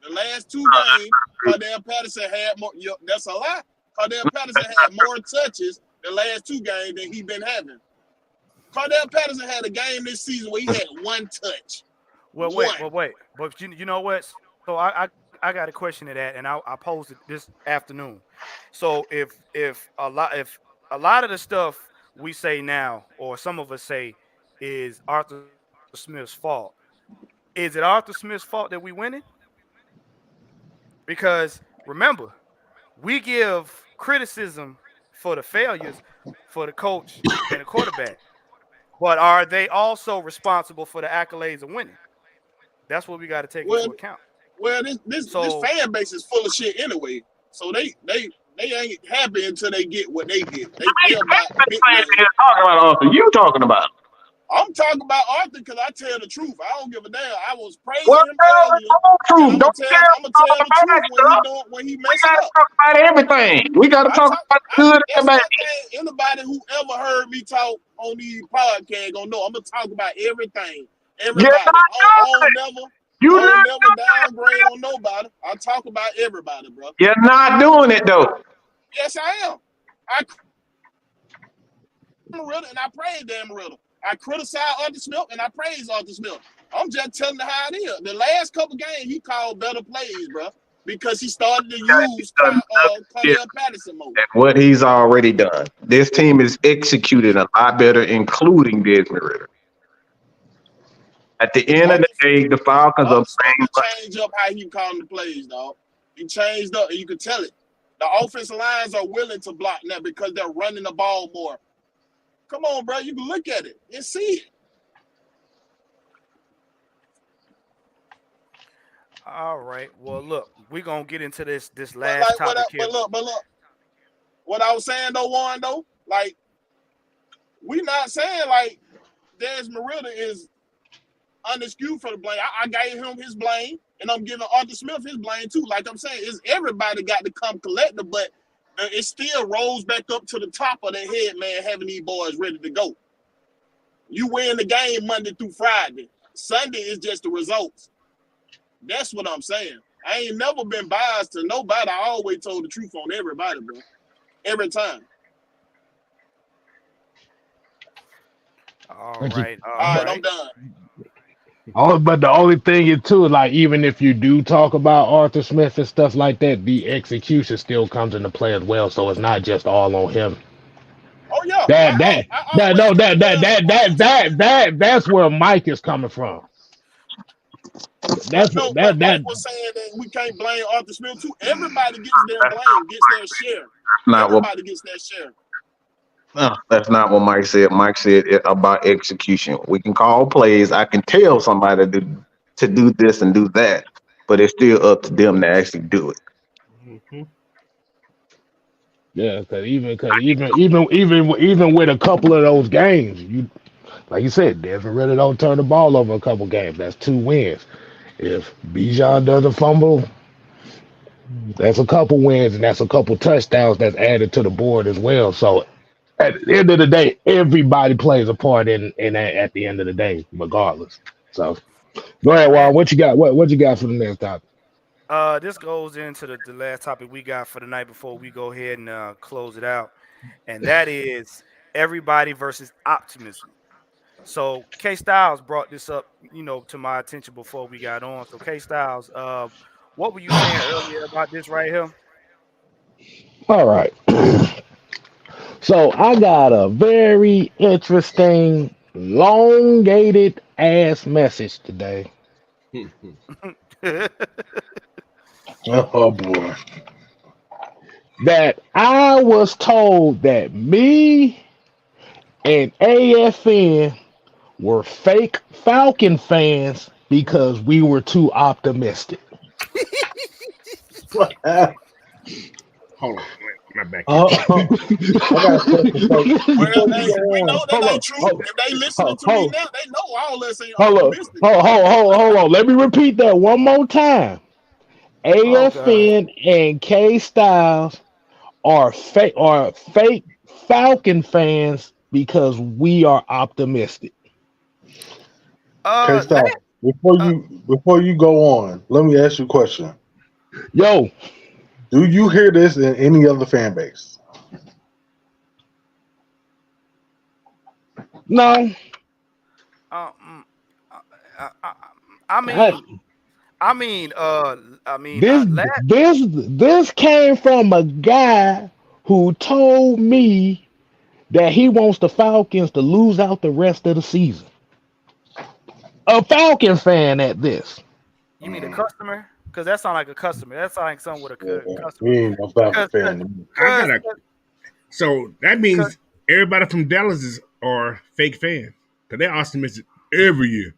The last two games, Cardell Patterson had more. That's a lie. Cardell Patterson had more touches the last two games than he been having. Cardell Patterson had a game this season where he had one touch. Well, wait, One. well, wait. But you know what? So I got a question to that, and I posed it this afternoon. So if a lot of the stuff we say now, or some of us say, is Arthur Smith's fault, is it Arthur Smith's fault that we winning? Because remember, we give criticism for the failures for the coach and the quarterback, but are they also responsible for the accolades of winning? That's what we got to take into Well, account. well, this So, fan base is full of shit anyway. So they ain't happy until they get what they get. They about big wins. Talking about Arthur. You talking about? I'm talking about Arthur because I tell the truth. I don't give a damn. I was praising Well, him tell earlier, the and truth. Don't tell I'm gonna all tell the the bad truth stuff. when he We messing gotta up. talk about everything. We gotta I talk talk. about the good and That's the bad. one thing. Anybody who ever heard me talk on these podcasts gonna know. I'm gonna talk about everything, You're everybody. not doing it. I You're don't not never doing downgrade on nobody. I talk about everybody, bro. it. You're not doing it though. Yes, I am. I Amarillo and I praise Amarillo. I criticize Arthur Smith and I praise Arthur Smith. I'm just telling you how it is. The last couple games he called better plays, bro, because he started to use Yeah, Cardell Patterson more. what he's already done. This team is executing a lot better, including Desmond Ritter. At the end of the Arthur, day, the Falcons are Arthur Smith playing. to change up how he calling the plays, dog. He changed up, and you can tell it. The offensive lines are willing to block now because they're running the ball more. Come on, bro. You can look at it and see it. all right. Well, look, we're gonna get into this But last like, topic here. but look. What I was saying though, Warren, though, like we not saying like Desmond Ritter is unexcused for the blame. I gave him his blame, and I'm giving Arthur Smith his blame too. Like I'm saying, it's everybody got to come collective, but it still rolls back up to the top of their head, man, having these boys ready to go. You win the game Monday through Friday. Sunday is just the results. That's what I'm saying. I ain't never been biased to nobody. I always told the truth on everybody, bro. Every time. All But you, right, All all right, but I'm right. done. but the only thing is too, like even if you do talk about Arthur Smith and stuff like that, the execution still comes into play as well. So it's not just all on him. Oh yeah, That that I that always no give it that that down to that Arthur that too. that that that's where Mike is coming from. But That's no, that but that Mike was saying that we can't blame Arthur Smith too. Everybody gets their blame, gets their share. Not what Everybody gets their share. No, that's not what Mike said. Mike said it about execution. We can call plays. I can tell somebody to do this and do that, but it's still up to them to actually do it. Mm-hmm. yeah, because even with a couple of those games, you like you said, Devin really don't turn the ball over a couple games. That's 2 wins. If Bijan doesn't fumble, that's a couple wins and that's a couple touchdowns that's added to the board as well. So at the end of the day, everybody plays a part in that at the end of the day, regardless. So go ahead, Juan. And What you got? What you got for the next topic? this goes into the last topic we got for the night before we go ahead and close it out, and that is everybody versus optimism. So K Styles brought this up, to my attention before we got on. So K Styles, what were you saying earlier about this right here? All right. So I got a very interesting, elongated ass message today Oh boy. that I was told that me and AFN were fake Falcon fans because we were too optimistic. What happened? Hold on. My back here. I got a question. So Well, before you hey, go we know on, that hold on, ain't true. hold, If they listening hold, to me hold, now, they know all us ain't hold on, optimistic. hold on. Let me repeat that one more time. Oh God. AFN and K Styles are fake Falcon fans because we are optimistic. K Let Stop. Before you go on, let me ask you a question. Yo, Do you hear this in any other fan base? no, mm, uh, uh, uh, I I, mean, I mean, this let this came from a guy who told me that he wants the Falcons to lose out the rest of the season. A Falcon fan at this. you mean a Mm, customer? Because that sounds like a customer. That sounds like someone with a yeah, customer. he ain't no Falcon Because, fan. I because, gotta. So that because, means everybody from Dallas are fake fans because they're optimistic every year.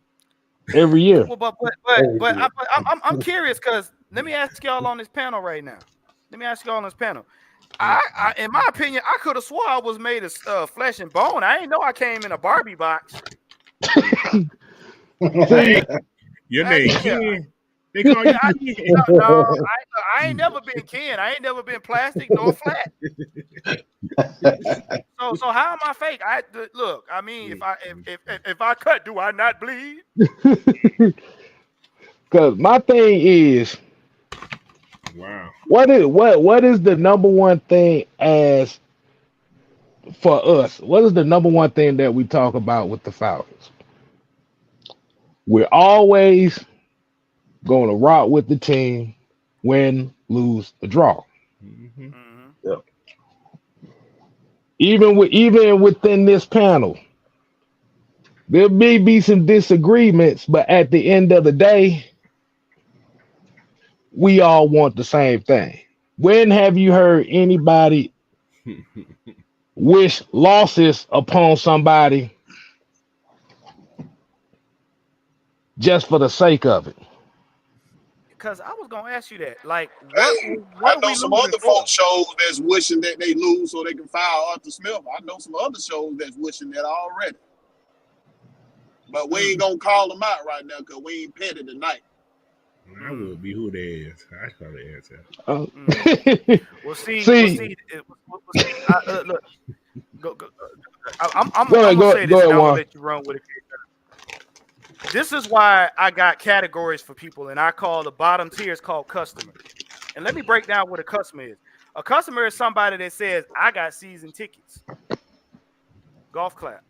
Every year. well, Every year. I'm curious because let me ask y'all on this panel right now. Let me ask y'all on this panel. Mm, In my opinion, I could have swore I was made of flesh and bone. I ain't know I came in a Barbie box. mm. See, Hey, your name Yeah, Ken. They call yeah. you Ken. No, I ain't never been Ken. I ain't never been plastic nor flat. So how am I fake? Look. I mean, Mm, if I cut, do I not bleed? because my thing is, wow. what is the number one thing as for us? What is the number one thing that we talk about with the Falcons? We're always going to rock with the team, win, lose, or draw. Hmm. Hmm. Yeah. Even within this panel, there may be some disagreements, but at the end of the day, we all want the same thing. When have you heard anybody wish losses upon somebody just for the sake of it? Because I was gonna ask you that. Like, Hey, what I are know we some losing other for? folk shows that's wishing that they lose so they can fire Arthur Smith. I know some other shows that's wishing that already. But we Mm, ain't gonna call them out right now because we ain't petty tonight. I mm, would be who they is. I probably answer. Uh, mm. see, See. Look, go. I'm gonna say go this, and ahead, I'm gonna Juan. let you run with it. This is why I got categories for people, and I call the bottom tiers called customers. And let me break down what a customer is. A customer is somebody that says, "I got season tickets, golf clap.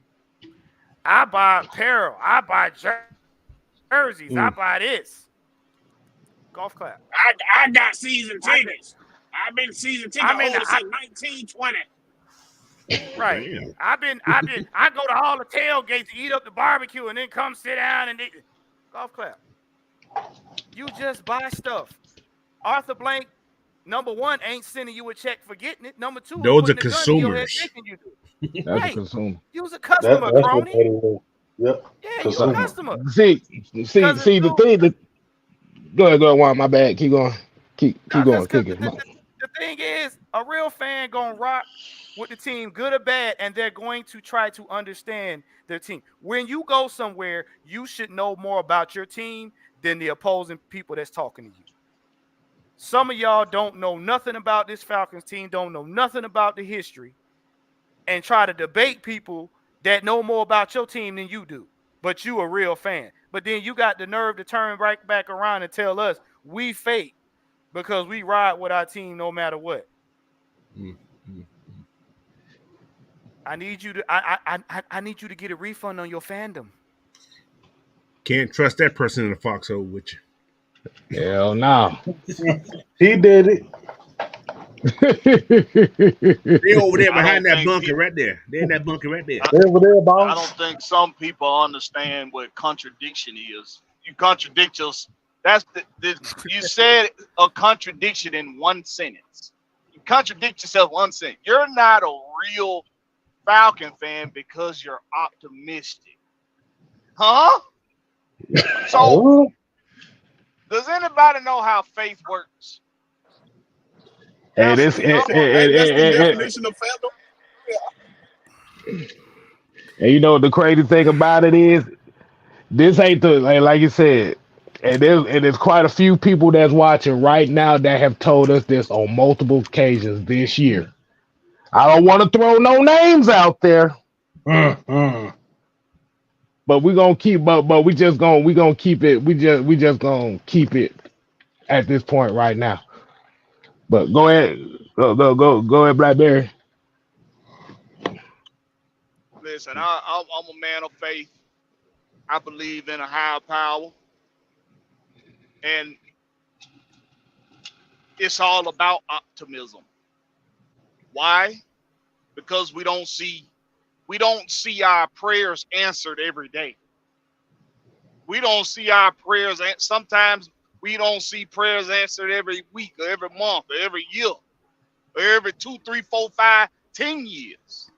I buy apparel. I buy jerseys. I Mm. buy this, golf clap." I got season I did. tickets. I've been season ticket I'm in the. holder since 1920. Right. Damn. I go to all the tailgates to eat up the barbecue and then come sit down and golf clap. You just buy stuff. Arthur Blank, number one, ain't sending you a check for getting it. Number two, is Those are putting a gun to your head consumers. making you do it. That's a Right. consumer. You's a That, customer, that's what crony. that is. Yep. Yeah, you a Uh, Consumer. customer. see, Because if see the you thing that go ahead, Juan. My bad. Keep going. Keep no, going. because Kick it. the thing is, a real fan gonna rock with the team, good or bad, and they're going to try to understand their team. When you go somewhere, you should know more about your team than the opposing people that's talking to you. Some of y'all don't know nothing about this Falcons team, don't know nothing about the history, and try to debate people that know more about your team than you do. But you a real fan. But then you got the nerve to turn right back around and tell us we fake because we ride with our team no matter what. Mm, mm. I need you to get a refund on your fandom. Can't trust that person in the foxhole with you. Hell no. He did it. They over there I behind don't that think bunker people. right there. They in that bunker right there. I, They over there, I don't boss. think some people understand what contradiction is. You contradict us. That's you said a contradiction in one sentence. You contradict yourself one sentence. You're not a real Falcon fan because you're optimistic, huh? So Huh? does anybody know how faith works? and Answer it's me. Come on, ain't that's the definition of fandom? Yeah. and you know what the crazy thing about it is, this ain't the like you said, and there's quite a few people that's watching right now that have told us this on multiple occasions this year. I don't want to throw no names out there, Mm, mm. but we gonna keep, but we gonna keep it. We just gonna keep it at this point right now. But go ahead, go ahead, Blackberry. Listen, I'm a man of faith. I believe in a higher power, and it's all about optimism. Why? Because we don't see our prayers answered every day. We don't see our prayers, and sometimes we don't see prayers answered every week or every month or every year or every 2, 3, 4, 5, 10 years.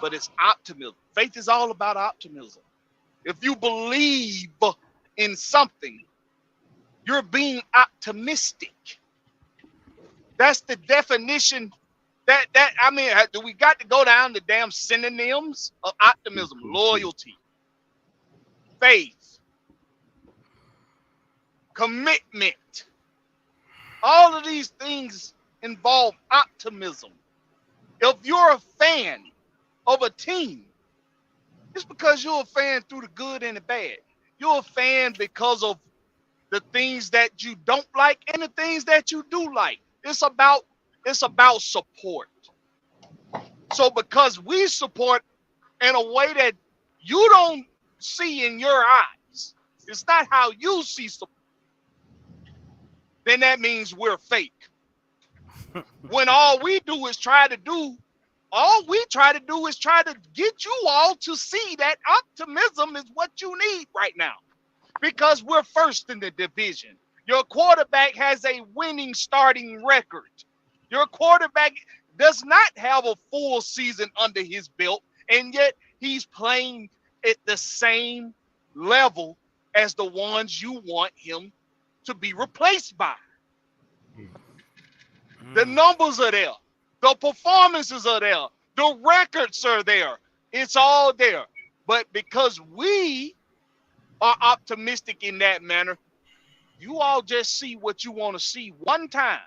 But it's optimism. Faith is all about optimism. If you believe in something, you're being optimistic. That's the definition. That I mean, do we got to go down the damn synonyms of optimism? Loyalty, faith, commitment. All of these things involve optimism. If you're a fan of a team, it's because you're a fan through the good and the bad. You're a fan because of the things that you don't like and the things that you do like. It's about support. So because we support in a way that you don't see in your eyes, it's not how you see support, then that means we're fake. When all we try to do is try to get you all to see that optimism is what you need right now. Because we're first in the division. Your quarterback has a winning starting record. Your quarterback does not have a full season under his belt, and yet he's playing at the same level as the ones you want him to be replaced by. The numbers are there. The performances are there. The records are there. It's all there. But because we are optimistic in that manner, you all just see what you want to see one time,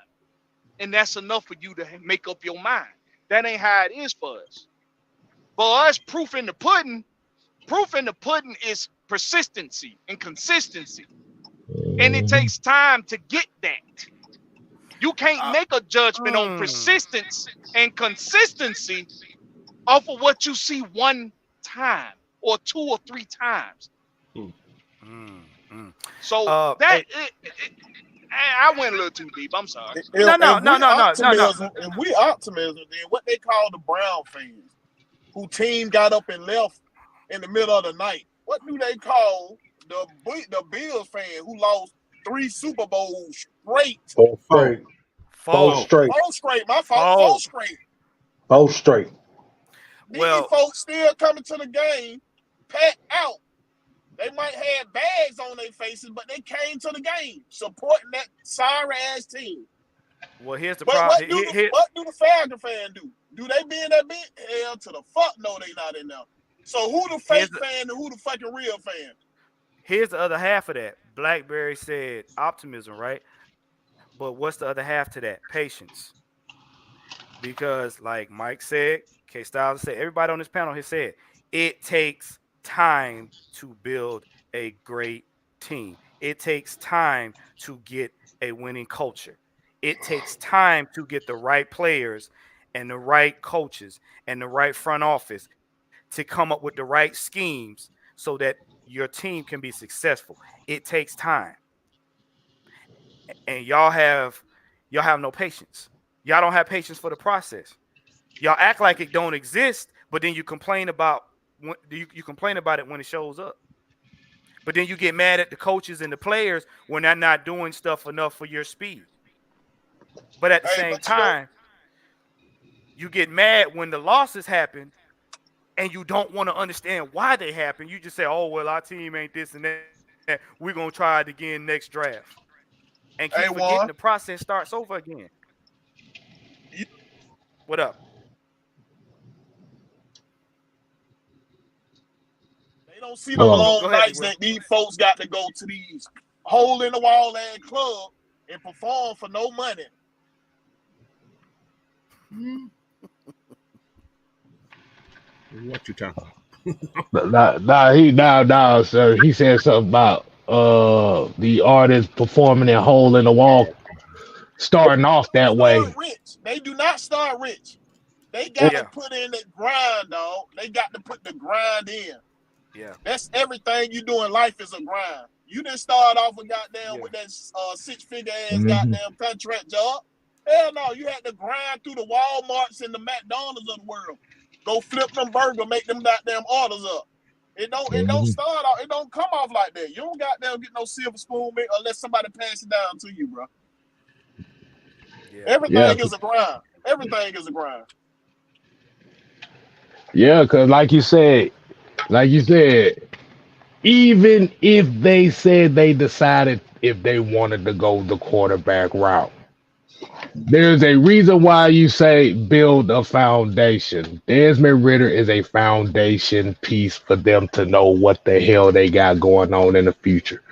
and that's enough for you to make up your mind. That ain't how it is for us. For us, proof in the pudding is persistency and consistency. And it takes time to get that. You can't make a judgment on persistence and consistency off of what you see one time or 2 or 3 times. So Hey, I went a little too deep. I'm sorry. no, If, no, if no, we no, no, no, no. optimism, if we optimism, then what they call the Brown fans, who team got up and left in the middle of the night, what do they call the Bills fan who lost 3 Super Bowls straight? Both Oh, straight. Both Four, straight. 4 straight, my fault, four four. straight. Both straight. These Well, folks still coming to the game, packed out. They might have bags on their faces, but they came to the game supporting that sorry ass team. here's the But problem. what do the Falcon fan do? Do they be in that bit? Hell to the fuck no, they not in there. So who the Here's fake the fan and who the fucking real fan? here's the other half of that. Blackberry said optimism, right? But what's the other half to that? Patience. Because like Mike said, K Styles said, everybody on this panel has said, it takes time to build a great team. It takes time to get a winning culture. It takes time to get the right players and the right coaches and the right front office to come up with the right schemes so that your team can be successful. It takes time. And y'all have no patience. Y'all don't have patience for the process. Y'all act like it don't exist, but then you complain about you complain about it when it shows up. But then you get mad at the coaches and the players when they're not doing stuff enough for your speed. But at the Hey, same but you know, time, you get mad when the losses happen and you don't want to understand why they happen. You just say, "Oh well, our team ain't this and that. We're gonna try it again next draft," and keep forgetting hey the one, process starts over again. you, What up? they don't see the Hello. Go long ahead, D. nights Will. that these folks got to go to these hole in the wall ass club and perform for no money. what you talking about? Nah, sir. He said something about the artist performing in Hole in the Wall starting off that Start way. rich. They do not start rich. They Well, got to put in the grind, dog. They got to put the grind in. Yeah. That's everything you do in life is a grind. You didn't start off with goddamn Yeah. with that 6 figure ass mhm, goddamn contract job. Hell no, you had to grind through the Walmarts and the McDonald's of the world. Go flip them burger, make them goddamn orders up. It don't mhm. start off, it don't come off like that. You don't goddamn get no silver spoon unless somebody pass it down to you, bro. Yeah. Yeah, Everything is a grind. Everything is a grind. yeah, because like you said, even if they said they decided if they wanted to go the quarterback route, there's a reason why you say build a foundation. Desmond Ritter is a foundation piece for them to know what the hell they got going on in the future.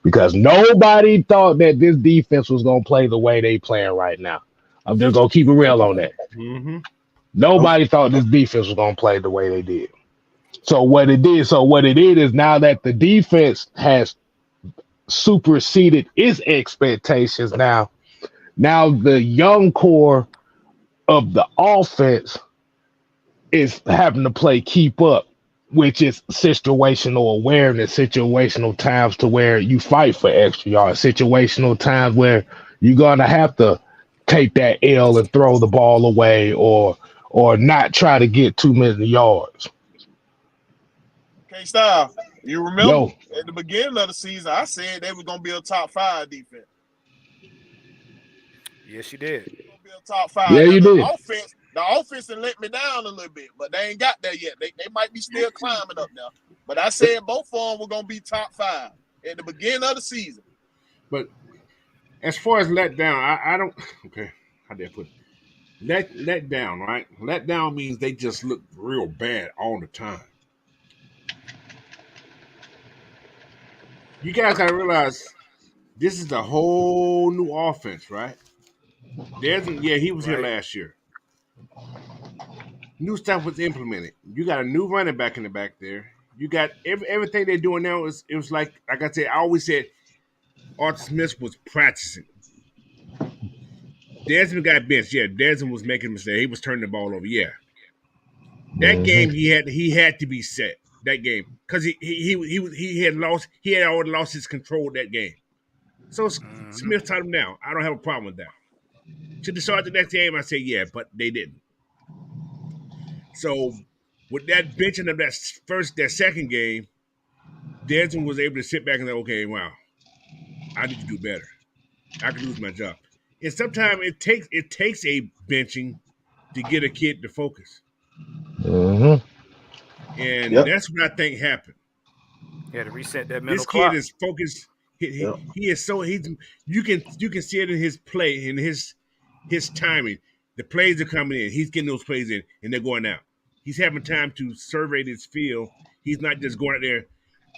Because nobody thought that this defense was gonna play the way they playing right now. I'm just gonna keep it real on that. Mm-hmm. Nope. Nobody thought this defense was gonna play the way they did. So what it did is now that the defense has superseded its expectations now the young core of the offense is having to play keep up, which is situational awareness, situational times to where you fight for extra yards, situational times where you're gonna have to take that L and throw the ball away or not try to get too many yards. K Style, you remember Yo, at the beginning of the season, I said they were gonna be a top five defense. Yes, you did. Gonna be a top five. yeah, Now you did. the offense has let me down a little bit, but they ain't got there yet. They might be still climbing up now. But I said both of them were gonna be top five at the beginning of the season. But as far as let down, I don't. Okay, how did I put it? Let down, right? Let down means they just look real bad all the time. You guys gotta realize this is a whole new offense, right? Desmond, yeah, he was here Right. last year. New stuff was implemented. You got a new running back in the back there. You got everything they're doing now is it was like I said, I always said Arthur Smith was practicing. Desmond got benched. Yeah, Desmond was making a mistake. He was turning the ball over. Yeah, that hmm game he had to be set that game because he had already lost his control of that game. So Mm-hmm. Smith taught him now. I don't have a problem with that. Should they start the next game? I say yeah, but they didn't. So with that benching of that second game, Desmond was able to sit back and say, okay, wow, I need to do better. I could lose my job. And sometimes it takes a benching to get a kid to focus. hmm And Yep. that's what I think happened. Yeah, to reset that mental This kid clock. is focused. Yep. He is so he's you can see it in his play in his timing. The plays are coming in. He's getting those plays in, and they're going out. He's having time to survey this field. He's not just going out there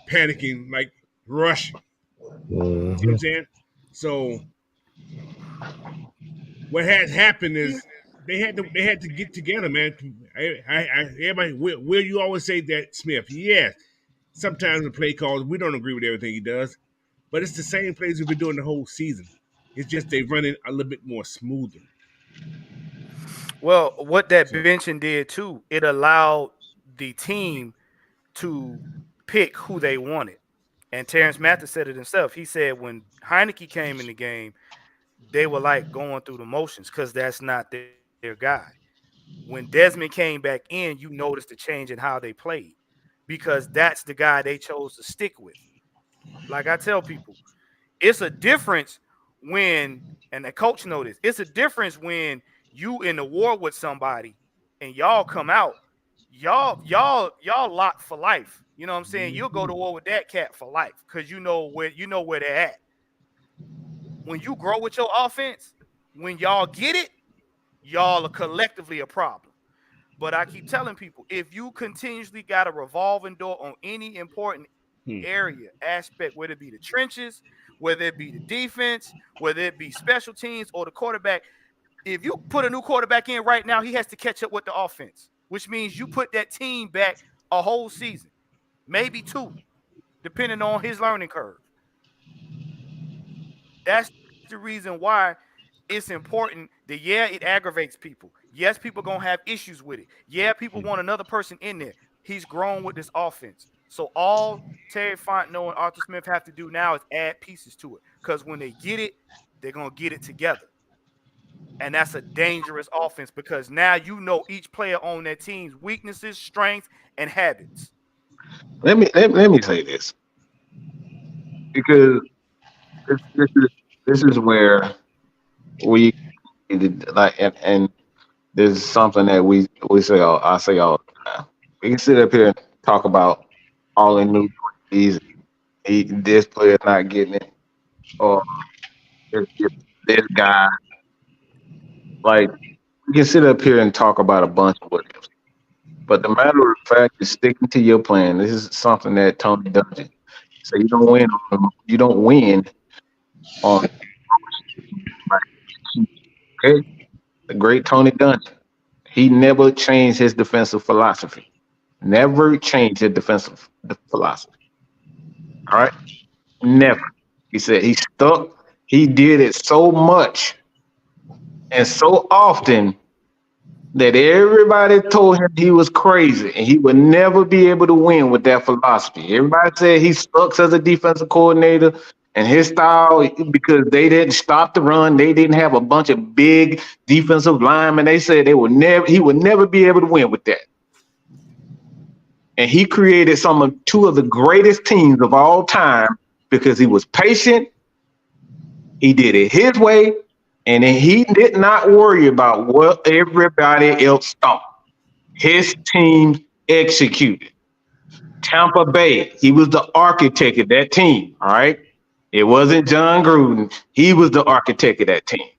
panicking like rushing. See what hmm I'm saying? So what has happened is they had to get together, man. Everybody will you always say that Smith? Yes. Sometimes the play calls we don't agree with everything he does, but it's the same plays we've been doing the whole season. It's just they run it a little bit more smoother. Well, what that So benching did too, it allowed the team to pick who they wanted. And Terrence Mathis said it himself. He said when Heineke came in the game, they were like going through the motions because that's not their guy. When Desmond came back in, you noticed the change in how they played because that's the guy they chose to stick with. Like I tell people, it's a difference when, and the coach noticed, it's a difference when you in the war with somebody and y'all come out, y'all locked for life. You know what I'm saying? You'll go to war with that cat for life because you know where they're at. When you grow with your offense, when y'all get it, y'all are collectively a problem. But I keep telling people, if you continuously got a revolving door on any important hmm. area, aspect, whether it be the trenches, whether it be the defense, whether it be special teams or the quarterback, if you put a new quarterback in right now, he has to catch up with the offense, which means you put that team back a whole season, maybe two, depending on his learning curve. That's the reason why it's important that, yeah, it aggravates people. Yes, people gonna have issues with it. Yeah, people want another person in there. He's grown with this offense. So all Terry Fontenot and Arthur Smith have to do now is add pieces to it. Because when they get it, they're gonna get it together. And that's a dangerous offense because now you know each player on that team's weaknesses, strengths, and habits. Let me say this because this, this is this is where we like and this is something that we say all I say all the time. We can sit up here and talk about all the new these this player not getting it or this guy. Like we can sit up here and talk about a bunch of what ifs. But the matter of fact is sticking to your plan. This is something that Tony Dungy. So you don't win on okay. The great Tony Dungy. He never changed his defensive philosophy. Never changed his defensive philosophy. All right. Never. He said he stuck. He did it so much and so often that everybody told him he was crazy and he would never be able to win with that philosophy. Everybody said he sucks as a defensive coordinator and his style because they didn't stop the run. They didn't have a bunch of big defensive linemen. They said he would never be able to win with that. And he created two of the greatest teams of all time because he was patient. He did it his way. And he did not worry about what everybody else thought. His team executed. Tampa Bay, he was the architect of that team, all right? It wasn't John Gruden. He was the architect of that team.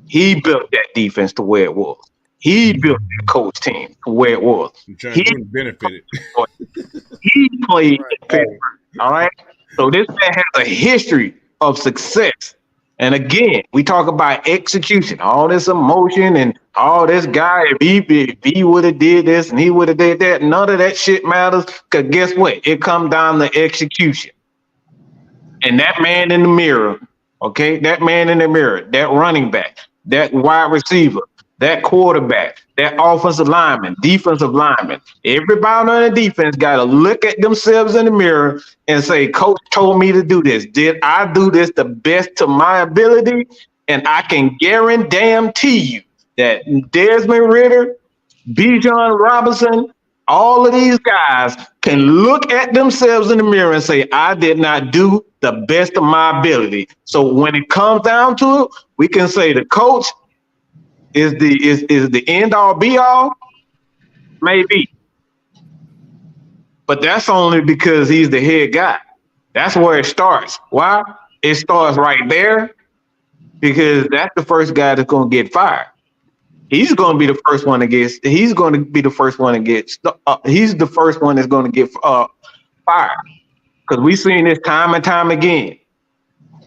He built that defense to where it was. He built that coach team to where it was. John Gruden benefited. He played Right. in Pittsburgh, all right? So this man has a history of success. And again, we talk about execution, all this emotion and all this guy, if he would have did this and he would have did that, none of that shit matters. Because guess what? It comes down to execution. And that man in the mirror, okay, that man in the mirror, that running back, that wide receiver, that quarterback, that offensive lineman, defensive lineman, everybody on the defense got to look at themselves in the mirror and say, Coach told me to do this. Did I do this the best to my ability? And I can guarantee you that Desmond Ritter, Bijan Robinson, all of these guys can look at themselves in the mirror and say, I did not do the best of my ability. So when it comes down to it, we can say the coach is the end all be all, maybe. But that's only because he's the head guy. That's where it starts. Why? It starts right there because that's the first guy that's going to get fired. He's going to be the first one to get. He's going to be the first one to get. He's the first one that's going to get fired because we've seen this time and time again.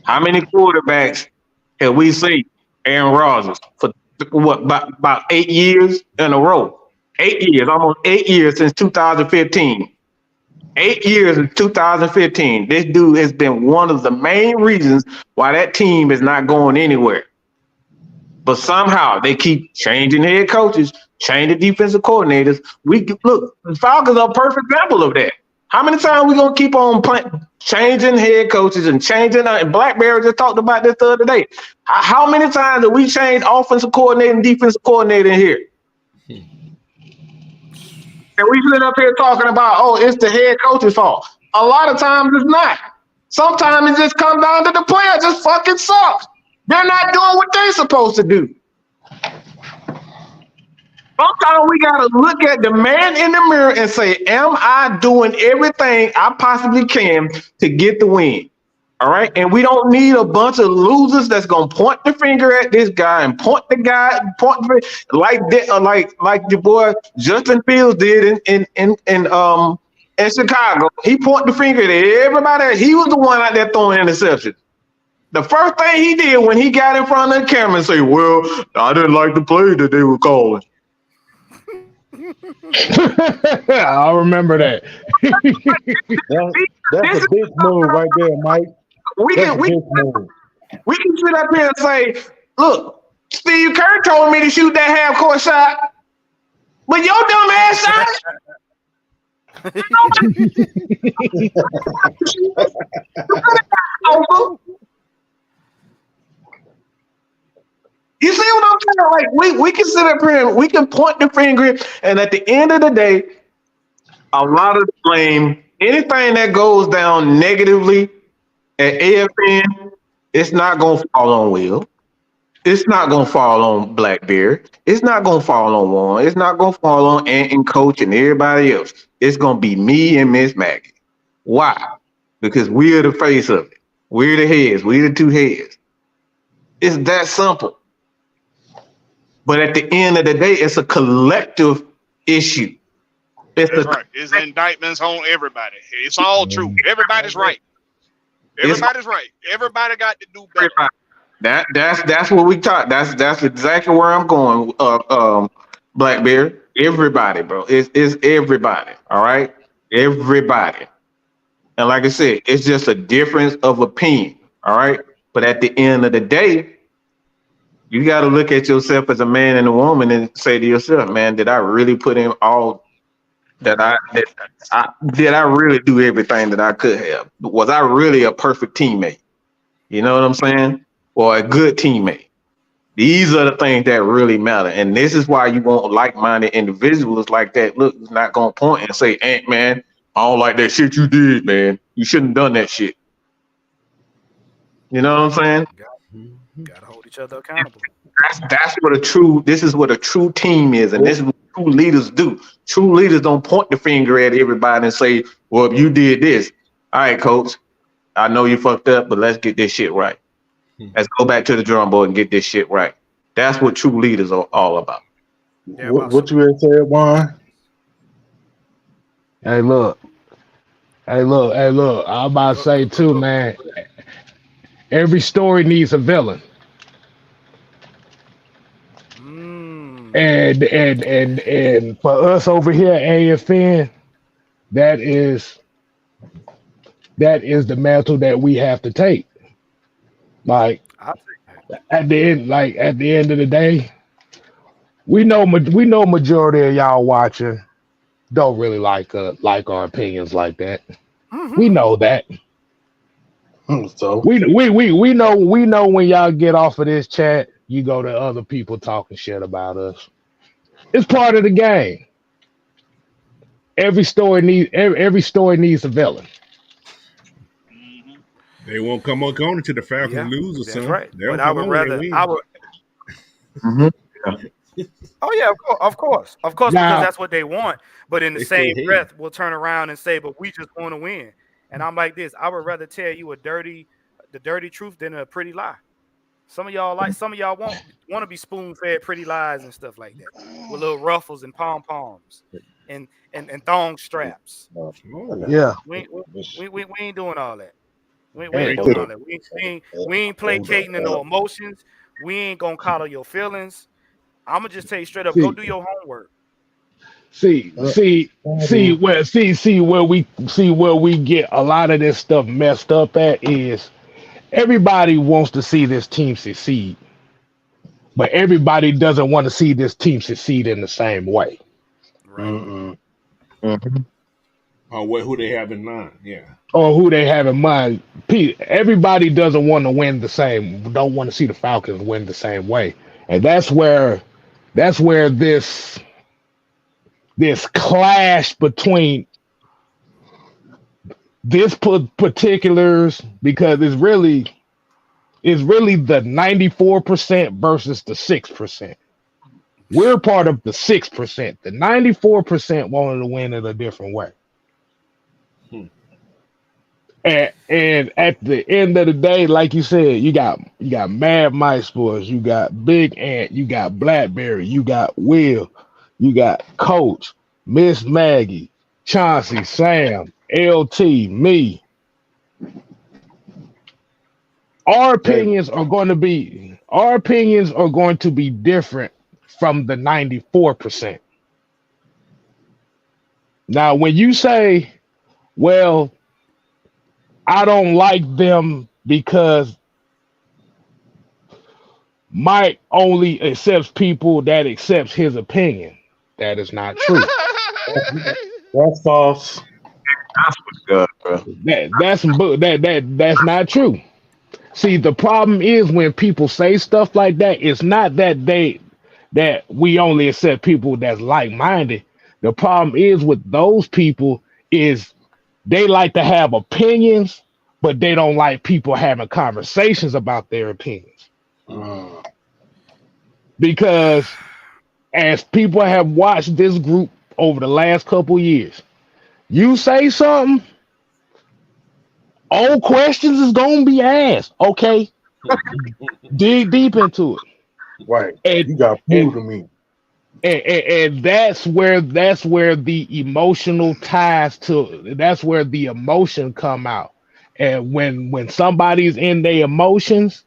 How many quarterbacks have we seen Aaron Rodgers for what about 8 years in a row? 8 years, almost 8 years since 2015. 8 years in 2015. This dude has been one of the main reasons why that team is not going anywhere. But somehow they keep changing head coaches, changing defensive coordinators. Look, the Falcons are a perfect example of that. How many times we gonna keep on changing head coaches and changing? And Blackberry just talked about this the other day. How many times have we changed offensive coordinator and defensive coordinator in here? And we sit up here talking about, oh, it's the head coach's fault. A lot of times it's not. Sometimes it just comes down to the player just fucking sucks. They're not doing what they're supposed to do. Sometimes we got to look at the man in the mirror and say, am I doing everything I possibly can to get the win? All right. And we don't need a bunch of losers that's going to point the finger at this guy and point the like the boy Justin Fields did in Chicago. He pointed the finger at everybody. He was the one out there throwing interceptions. The first thing he did when he got in front of the camera and say, well, I didn't like the play that they were calling. I remember that. That, that's This a is big move right there, Mike. we That's can a we big move. we can sit up here and say, look, Steve Kerr told me to shoot that half court shot, but your dumb ass shot. Over. You see what I'm saying? Like we can sit up here and we can point the finger, and at the end of the day, a lot of the blame, anything that goes down negatively at AFN, it's not gonna fall on Will. It's not gonna fall on Blackbeard. It's not gonna fall on Warren. It's not gonna fall on Ant and Coach and everybody else. It's gonna be me and Miss Maggie. Why? Because we're the face of it. We're the heads. We're the two heads. It's that simple. But at the end of the day, it's a collective issue. It's That's a right. It's indictments on everybody. It's all true. Everybody's right. it's Everybody's right. Everybody got to do better. everybody. That's what we talk. That's exactly where I'm going. Blackbeard. Everybody, bro. It's everybody. All right, everybody. And like I said, it's just a difference of opinion. All right, but at the end of the day, you got to look at yourself as a man and a woman and say to yourself, man, did I really put in all that did I really do everything that I could have? Was I really a perfect teammate? You know what I'm saying? Or a good teammate? These are the things that really matter. And this is why you want like-minded individuals like that. Look, who's not gonna point and say, Ant man, I don't like that shit you did, man. You shouldn't have done that shit. You know what I'm saying? Gotta hold each other accountable. That's what a true this is what a true team is, and this is what true leaders do. True leaders don't point the finger at everybody and say, well, if you did this, all right, coach, I know you fucked up, but let's get this shit right. Let's go back to the drawing board and get this shit right. That's what true leaders are all about. They're about What you had said, Juan? Hey, look. Hey, look. I'm about to say too, man. Every story needs a villain, Mm. and for us over here at AFN, that is that is the mantle that we have to take. Like I'll take that. at the end of the day, we know majority of y'all watching don't really like our opinions like that. We Mm-hmm. know that. So We know when y'all get off of this chat, you go to other people talking shit about us. It's part of the game. Every story needs a villain. Hmm. They won't come on corner to the Falcons Yeah, lose or that's something. right. They'll But I come would on when they rather. I win. would. Mm-hmm. Oh yeah, of course, because Now, that's what they want. But in the They stay same hating. breath, we'll turn around and say, "But we just want to win." And I'm like this: I would rather tell you the dirty truth than a pretty lie. Some of y'all want to be spoon fed pretty lies and stuff like that, with little ruffles and pom poms and thong straps. Oh, yeah, We ain't, we ain't doing all that. We and, ain't preach doing it. all that. We ain't placating to no emotions. We ain't gonna coddle your feelings. I'ma just tell you straight up, go see, do your homework. see, see, see where we get a lot of this stuff messed up at is everybody wants to see this team succeed, but everybody doesn't want to see this team succeed in the same way. Right. mm-mm. Mm-hmm. Oh, what? Who they have in mind? Yeah. Or who they have in mind. Everybody doesn't want to win the same. Don't want to see the Falcons win the same way, and that's where this clash between this particulars because it's really the 94% versus the 6%. We're part of the 6%. The 94% wanted to win in a different way. Hmm. And at the end of the day, like you said, you got Mad Mice Boys, you got Big Ant, you got Blackberry, you got Will, you got Coach, Miss Maggie, Chauncey, Sam, LT, me. Hey, Our opinions are going to be different from the 94%. Now, when you say, well, I don't like them because Mike only accepts people that accepts his opinion, that is not true. That's false. Good, bro. That's not true. See, the problem is when people say stuff like that, it's not that we only accept people that's like minded. The problem is with those people is they like to have opinions, but they don't like people having conversations about their opinions. Mm. Because as people have watched this group over the last couple years, you say something, old questions is gonna be asked. Okay, dig deep into it. Right. And You got to and prove to me. and that's where the emotional ties to that's where the emotion come out. And when somebody's in their emotions,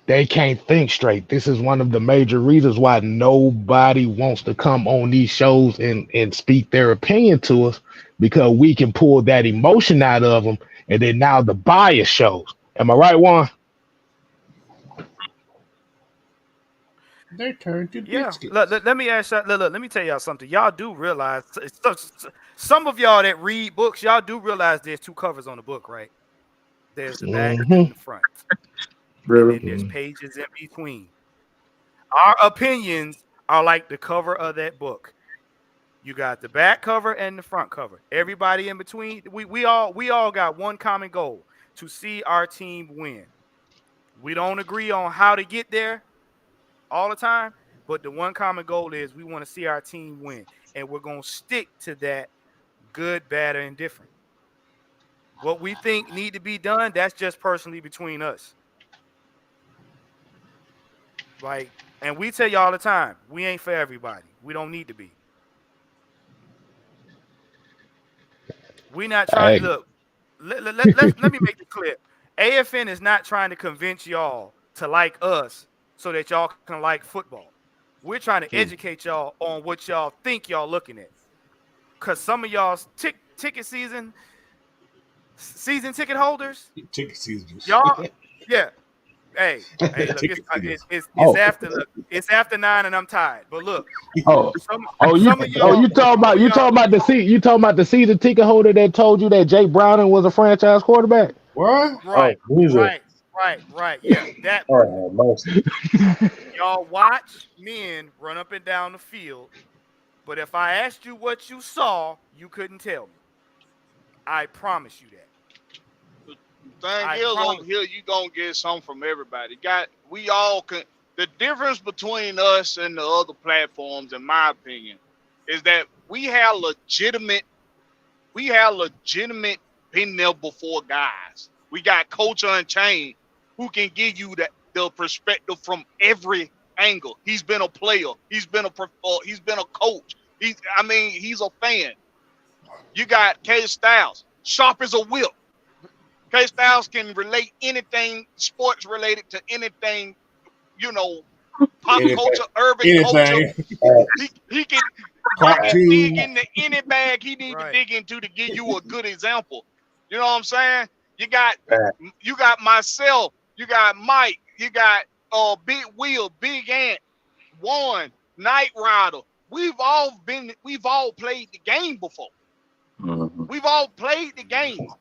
they can't think straight. This is one of the major reasons why nobody wants to come on these shows and speak their opinion to us, because we can pull that emotion out of them, and then now the bias shows. Am I right, Juan? They turned to Yeah. Look, biscuits. let me ask y'all. Look, let me tell y'all something. Y'all do realize some of y'all that read books, y'all do realize there's two covers on the book, right? There's the back Hmm. and the front, and Really? then there's pages in between. Our opinions are like the cover of that book. You got the back cover and the front cover. Everybody in between, we all got one common goal: to see our team win. We don't agree on how to get there all the time, but the one common goal is we want to see our team win, and we're gonna stick to that, good, bad, or indifferent. What we think need to be done, that's just personally between us. Like, and we tell you all the time, we ain't for everybody. We don't need to be. We not trying. Hey. Look, let me make it clear. AFN is not trying to convince y'all to like us so that y'all can like football. We're trying to educate y'all on what y'all think y'all looking at. Cause some of y'all's ticket season ticket holders, Ticket season. y'all, yeah. Hey, look, Ticket season. it's Oh, after it's after 9 and I'm tired. But look, oh, some oh, you, some of oh, y'all, some of you y'all, talking about you talking about the season ticket holder that told you that Jake Browning was a franchise quarterback? What? right, Oh, Jesus. right, yeah, that person. Oh, mercy. Y'all watch men run up and down the field, but if I asked you what you saw, you couldn't tell me. I promise you that. The thing I is, over promise here, you gonna get some from everybody. Got we all can. The difference between us and the other platforms, in my opinion, is that we have legitimate been there before guys. We got Coach Unchained who can give you the perspective from every angle. He's been a player. He's been a coach. He's a fan. You got K Styles, sharp as a whip. K Styles can relate anything sports related to anything, you know, pop Anything. culture, urban culture. Anything. He can dig Cartoon. into any bag he need to right. dig into to give you a good example. You know what I'm saying? You got Bad. you got myself, you got Mike, you got Big Wheel, Big Ant, Warren, Knight Rider. We've all played the game before. Mhm. We've all played the games,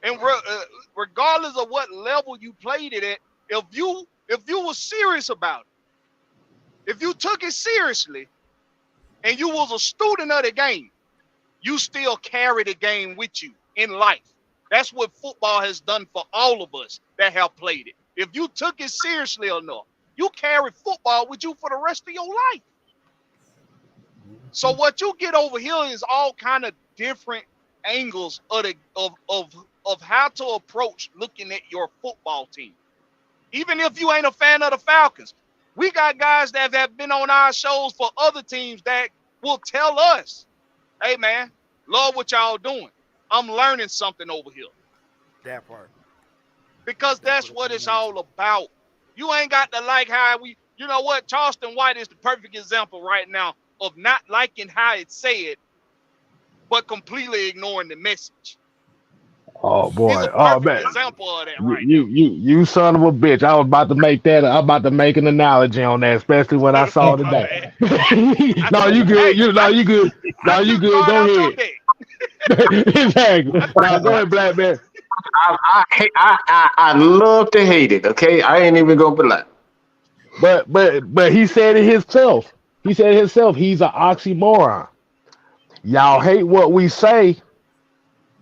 and regardless of what level you played it at, if you were serious about it, if you took it seriously, and you was a student of the game, you still carry the game with you in life. That's what football has done for all of us that have played it. If you took it seriously enough, you carry football with you for the rest of your life. So what you get over here is all kind of different angles of how to approach looking at your football team. Even if you ain't a fan of the Falcons, we got guys that have been on our shows for other teams that will tell us, hey man, love what y'all doing. I'm learning something over here. That part. Because That's that's what it what comes it's down to. all about. You ain't got to like how you know what? Charleston White is the perfect example right now of not liking how it's said but completely ignoring the message. Oh He's boy. a Oh perfect man. example of that right You son of a bitch. I was about to make that. I'm about to make an analogy on that, especially when I there. saw My today. bad. No, you good. Hey, You good. I No, you took good. God Go out your ahead. day. Exactly. I No, go ahead, Black Man. I love to hate it. Okay, I ain't even gonna be like. But he said it himself. He said it himself. He's an oxymoron. Y'all hate what we say,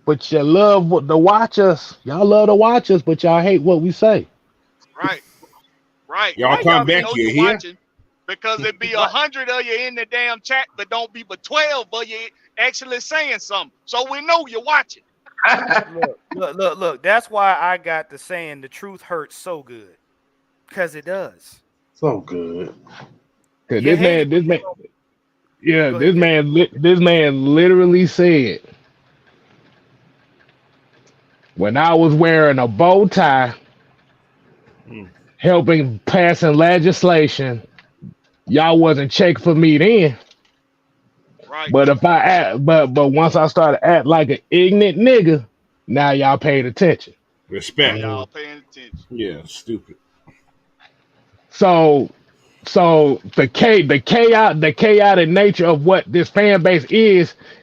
but you love to watch us. Y'all love to watch us, but y'all hate what we say. right, right. Y'all Why come y'all We back, think? know you're you're here. watching because it be Why, 100 of you in the damn chat, but don't be but 12 of you actually saying something. So we know you're watching. look. That's why I got the saying, "The truth hurts so good," because it does. So good. Cause You hate it when this you man, don't. yeah, Go ahead, Jay. this man literally said, when I was wearing a bow tie, Hmm. helping passing legislation, y'all wasn't check for me then. Right. But if I act, but once I started act like an ignorant nigga, now y'all paid attention. Now Respect. y'all Mm. paying attention. Yeah, stupid. So the chaotic nature of what this fan base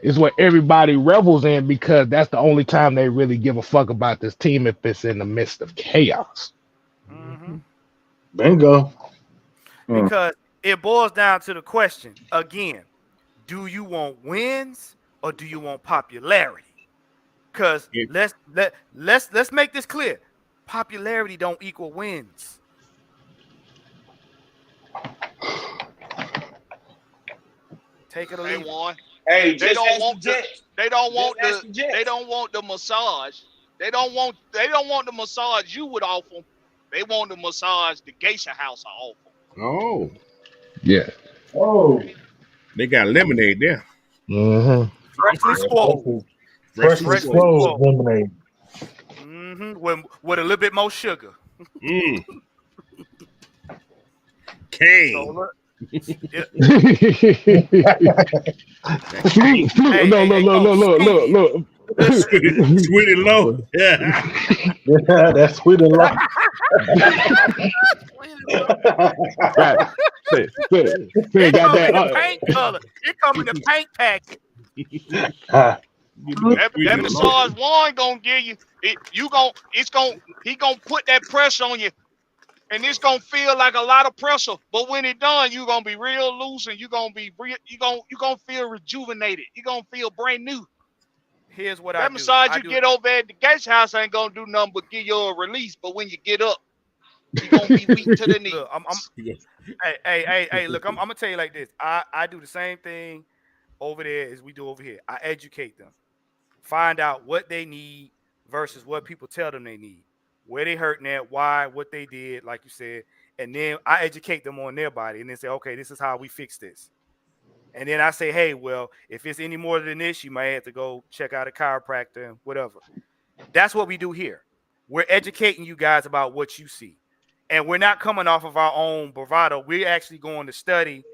is what everybody revels in because that's the only time they really give a fuck about this team if it's in the midst of chaos. Hmm. Bingo. Mm. Because it boils down to the question again: do you want wins or do you want popularity? Because It, let's make this clear: popularity don't equal wins. Take it or They leave it. won. Hey, They just don't ask the want the Jets. they don't Just want ask the the they Jets. don't want the massage. They don't want the massage you would offer. They want the massage the geisha house offer. oh, Yeah. Oh, they got lemonade there. Mm-hmm. Freshly yeah, squolled. Freshly freshly Freshly squozen. squoze squolled. lemonade. With a little bit more sugar. Mm, So cane. look, yeah, That cane. stevia. Listen, Sweet and low. Yeah. Yeah, that's sweet and low. Right. Say, it got come that. in the paint color. It come in the paint packet. Ah, Get a little sweet That and low. massage one gonna give you it. You gon' it's gon' he gonna put that pressure on you, and it's gonna feel like a lot of pressure. But when it done, you gonna be real loose, and you gonna feel rejuvenated. You gonna feel brand new. Here's what I That do. massage I you do. get over at the guest house ain't gonna do nothing but give you a release. But when you get up, you're gonna be weak to the Look, I'm knees. You hey, look, I'm gonna tell you like this. I do the same thing over there as we do over here. I educate them. Find out what they need versus what people tell them they need. Where they hurting at, why, what they did, like you said. And then I educate them on their body and then say, okay, this is how we fix this. And then I say, hey, well, if it's any more than this, you might have to go check out a chiropractor and whatever. That's what we do here. We're educating you guys about what you see. And we're not coming off of our own bravado. We're actually going to study,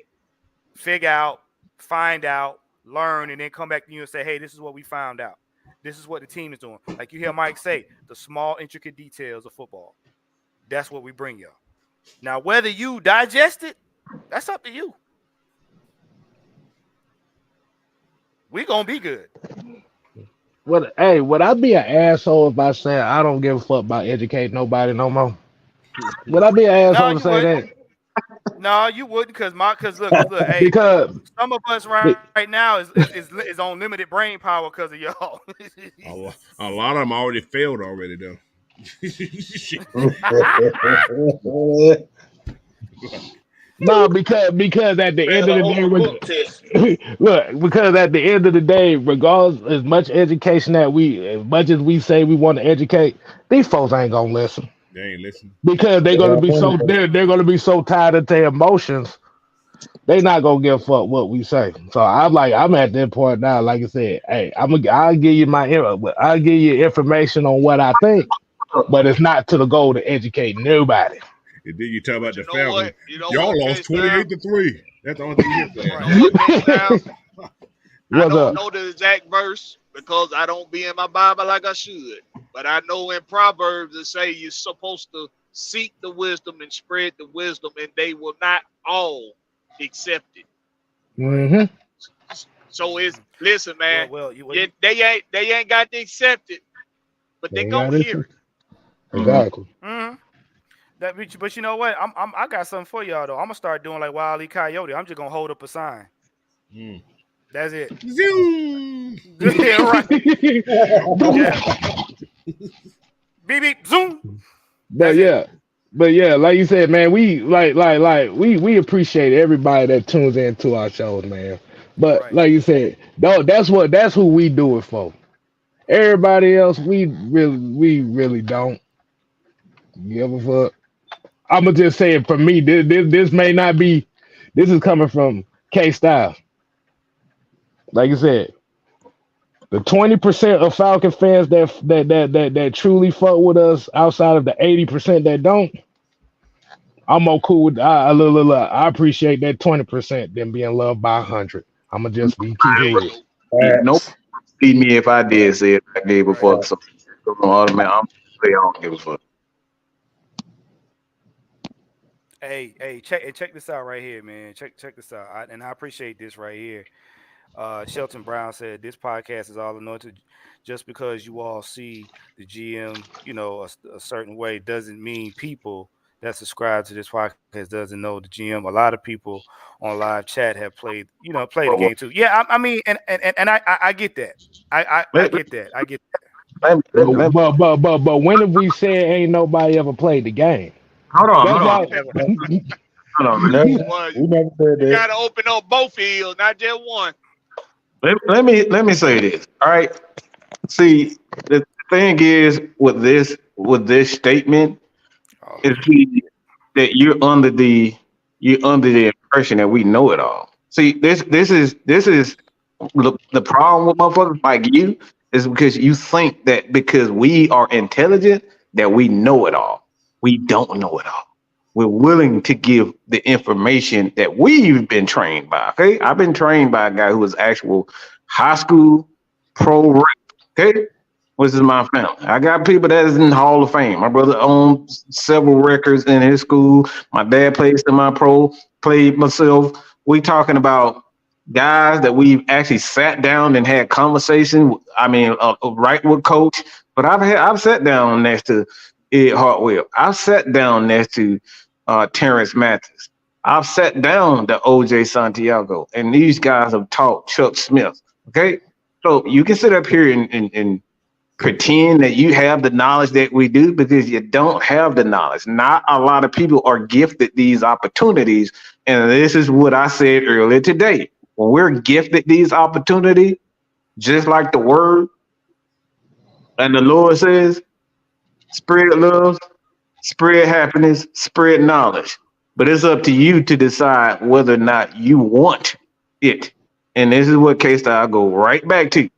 figure out, find out, learn, and then come back to you and say, hey, this is what we found out. This is what the team is doing. Like you hear Mike say, the small, intricate details of football. That's what we bring y'all. Now, whether you digest it, that's up to you. We gonna be good. Would I be an asshole if I said I don't give a fuck about educating nobody no more? Would I be an No, asshole to you say wouldn't. that? No, you wouldn't, cause look, hey, Because some of us right now is on limited brain power because of y'all. a lot of them already failed already though. Shit. no, because at the Fail end the of the open day, book test. look, because at the end of the day, regardless as much education as much as we say we want to educate, these folks ain't gonna listen They ain't listening. because they're gonna be so tied into their emotions. They not gonna give a fuck what we say. So I'm at that point now. Like I said, hey, I'll give you I'll give you information on what I think, but it's not to the goal to educate nobody. And then you talk about But the you know Falcons. what? You know Y'all what, lost K Style? 28-3. That's the only thing you hear You Right. know what, K Style? I What's don't up? know the exact verse because I don't be in my Bible like I should. But I know in Proverbs it say you're supposed to seek the wisdom and spread the wisdom, and they will not all accept it. Right. Mm-hmm. So it's listen, man. Well, you well Yeah, you. they ain't got to accept it, but They they ain't got gonna this. hear it. Mhm. Exactly. Mm-hmm. But you know what? I got something for y'all though. I'm gonna start doing like Wile E. Coyote. I'm just gonna hold up a sign. Mm. That's it. Zoom. Yeah, right. Yeah. Beep beep zoom. But That's it. yeah, like you said, man, we we appreciate everybody that tunes into our shows, man. But Right. like you said, that's who we do it for. Everybody else, we really don't give a fuck. I'ma just say it for me. This may not be. This is coming from K Styles. Like I said, the 20% of Falcon fans that truly fuck with us outside of the 80% that don't. I'm more cool with I appreciate that 20% than being loved by 100. I'ma just be keeping it. Nope. Nope. Facts. Feed me if I did say it. I gave a Right. fuck. So automatic. I'm say I don't give a fuck. Hey, check this out right here, man. Check this out. And I appreciate this right here. Shelton Brown said this podcast is all anointed. Just because you all see the GM, a certain way, doesn't mean people that subscribe to this podcast doesn't know the GM. A lot of people on live chat have played the Well, game too. Yeah, I mean, and I get that. I let, get that. I get that. But let me, but when have we said ain't nobody ever played the game? hold on, That's hold on, why. Never. hold on. Never, Well, we never said you that. gotta open up both ears, not just one. Let me say this. All right. See, the thing is with this statement Oh, is that you're under the impression that we know it all. See, this is the problem with motherfuckers like you is because you think that because we are intelligent that we know it all. We don't know it all. We're willing to give the information that we've been trained by. Okay, I've been trained by a guy who was actual high school pro rep. Okay, which is my family. I got people that is in the Hall of Fame. My brother owns several records in his school. My dad plays in my pro, played myself. We talking about guys that we've actually sat down and had conversation. I mean, right with coach. But I've sat down next to Ed Hartwell. I've sat down next to Terrence Mathis. I've sat down to OJ Santiago, and these guys have taught Chuck Smith. Okay, so you can sit up here and pretend that you have the knowledge that we do because you don't have the knowledge. Not a lot of people are gifted these opportunities. And this is what I said earlier today. When we're gifted these opportunities, just like the word and the Lord says, spread love, spread happiness, spread knowledge. But it's up to you to decide whether or not you want it. And this is what case that I go right back to.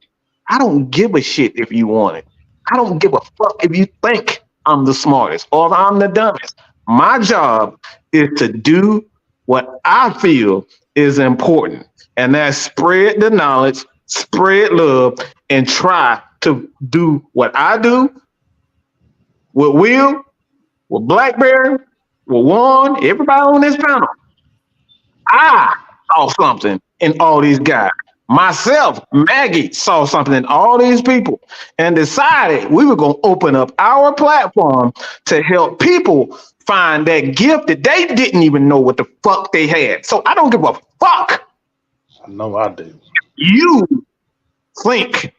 I don't give a shit if you want it. I don't give a fuck if you think I'm the smartest or if I'm the dumbest. My job is to do what I feel is important, and that's spread the knowledge, spread love, and try to do what I do with Will, with Blackberry, with Juan, everybody on this panel. I saw something in all these guys. Myself, Maggie, saw something in all these people and decided we were going to open up our platform to help people find that gift that they didn't even know what the fuck they had. So I don't give a fuck. I know I do. You think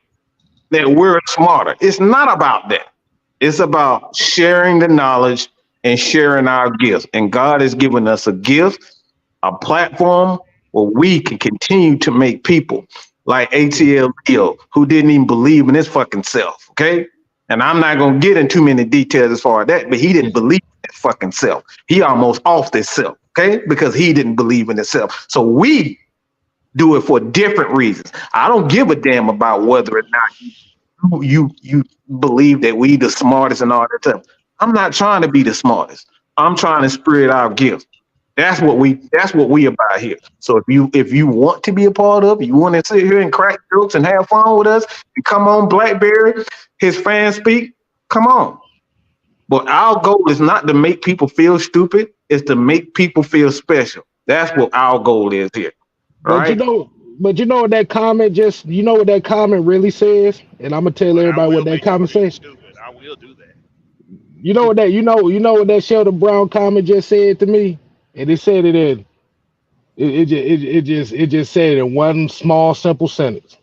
that we're smarter. It's not about that. It's about sharing the knowledge and sharing our gifts. And God has given us a gift, a platform where we can continue to make people like ATL Leo, who didn't even believe in his fucking self. Okay. And I'm not going to get into too many details as far as that, but he didn't believe in his fucking self. He almost off this self. Okay. Because he didn't believe in himself. So we do it for different reasons. I don't give a damn about whether or not you believe that we the smartest and all that stuff. I'm not trying to be the smartest. I'm trying to spread our gifts. That's what we about here. So if you want to be a part of, you want to sit here and crack jokes and have fun with us, and come on, Blackberry, his fans speak. Come on. But our goal is not to make people feel stupid. It's to make people feel special. That's what our goal is here. All But you right. know, but you know what that comment just you know what that comment really says, and I'm gonna tell But I everybody what will that make you comment feel says. stupid. I will do that. You know what that what that Sheldon Brown comment just said to me, and it said it in it just said it in one small simple sentence.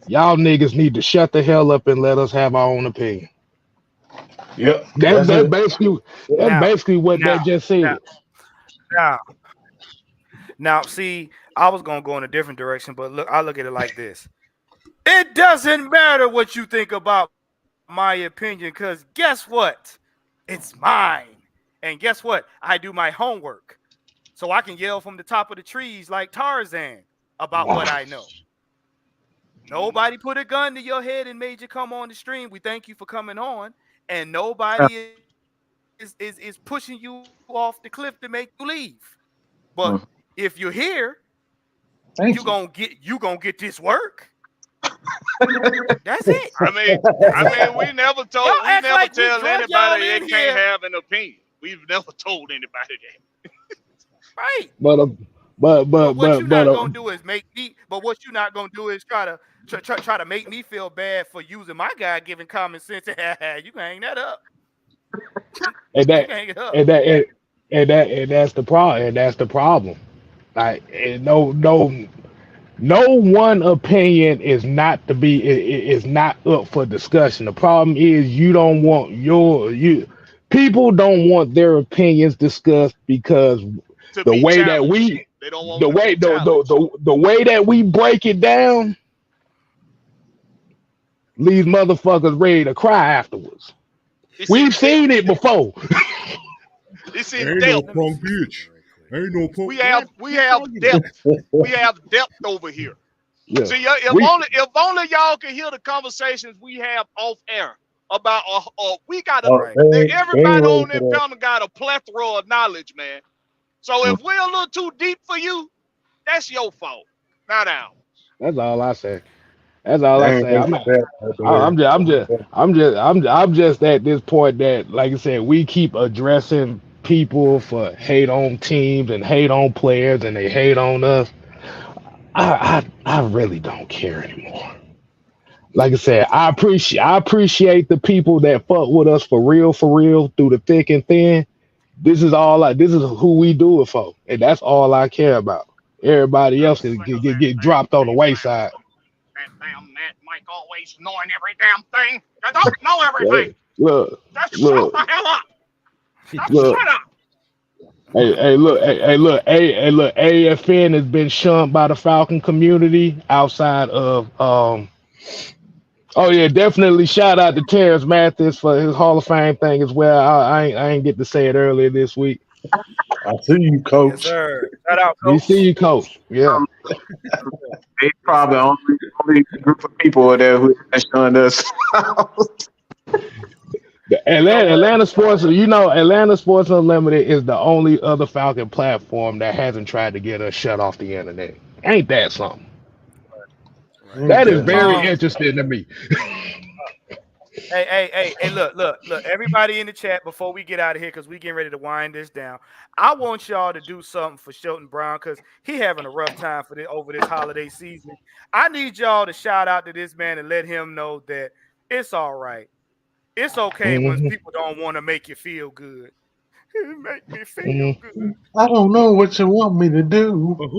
Y'all niggas need to shut the hell up and let us have our own opinion. Yep, That that's that it. basically that's Now, basically what now, that just now, said. now, now. See, I was gonna go in a different direction, but look, I look at it like this: it doesn't matter what you think about my opinion, because guess what? It's mine. And guess what? I do my homework. So I can yell from the top of the trees like Tarzan about what I know. Mm-hmm. Nobody put a gun to your head and made you come on the stream. We thank you for coming on. And nobody is pushing you off the cliff to make you leave. But if you're here, Thank you. you gonna get this work. That's it. That's it. We never Y'all told, we act never like we tell drug y'all anybody they in can't here, have an opinion. We've never told anybody that. right? But But what you're not but gonna do is make me. But what you're not gonna do is try to make me feel bad for using my God given common sense. You can hang that up. and You that can hang it up. and that and that's the problem. And that's the problem. Like no one opinion is not to be is not up for discussion. The problem is you don't want you people don't want their opinions discussed because To the be way that challenged. we They don't want them to be challenged. the way that we break it down leaves motherfuckers ready to cry afterwards. It's in We've depth. seen it before. It's I in ain't no depth. Let me punk see something bitch. right quick. I ain't no punk. We What? have we Keep have talking about? depth. We have depth over here. Yeah. See, We if only y'all could hear the conversations we have off air about we got a Oh, Right. they ain't everybody ready on for this that. panel got a plethora of knowledge, man. So if we're a little too deep for you, that's your fault, not ours. that's all I say. That's all I They ain't say. ready I'm for not. that, I'm just at this point that, like I said, we keep addressing people for hate on teams and hate on players, and they hate on us. I really don't care anymore. Like I said, I appreciate the people that fuck with us for real through the thick and thin. This is who we do it for, and that's all I care about. Everybody I'm else can sick of get dropped on the wayside. that damn Nat Mike always knowing every damn thing. You don't know everything. Hey, look, Just shut look, the hell up. Just look. shut up. Look. AFN has been shunned by the Falcon community outside of Oh yeah, definitely shout out to Terrence Mathis for his Hall of Fame thing as well. I ain't get to say it earlier this week. I see you, Yes, coach. sir. Shout out, We see coach. you, coach. Yeah. They Yes, probably sir. only group of people there who has shunned us. The You know what? Atlanta Sports, Atlanta Sports Unlimited is the only other Falcon platform that hasn't tried to get us shut off the internet. Ain't that something? Right. Ain't That is that very nice? Um. interesting to me. Hey! Look! Everybody in the chat before we get out of here, because we getting ready to wind this down. I want y'all to do something for Shelton Brown because he having a rough time over this holiday season. I need y'all to shout out to this man and let him know that it's all right. It's okay when Hmm. people don't want to make you feel good. It make me feel Hmm. good. I don't know what you want me to do. But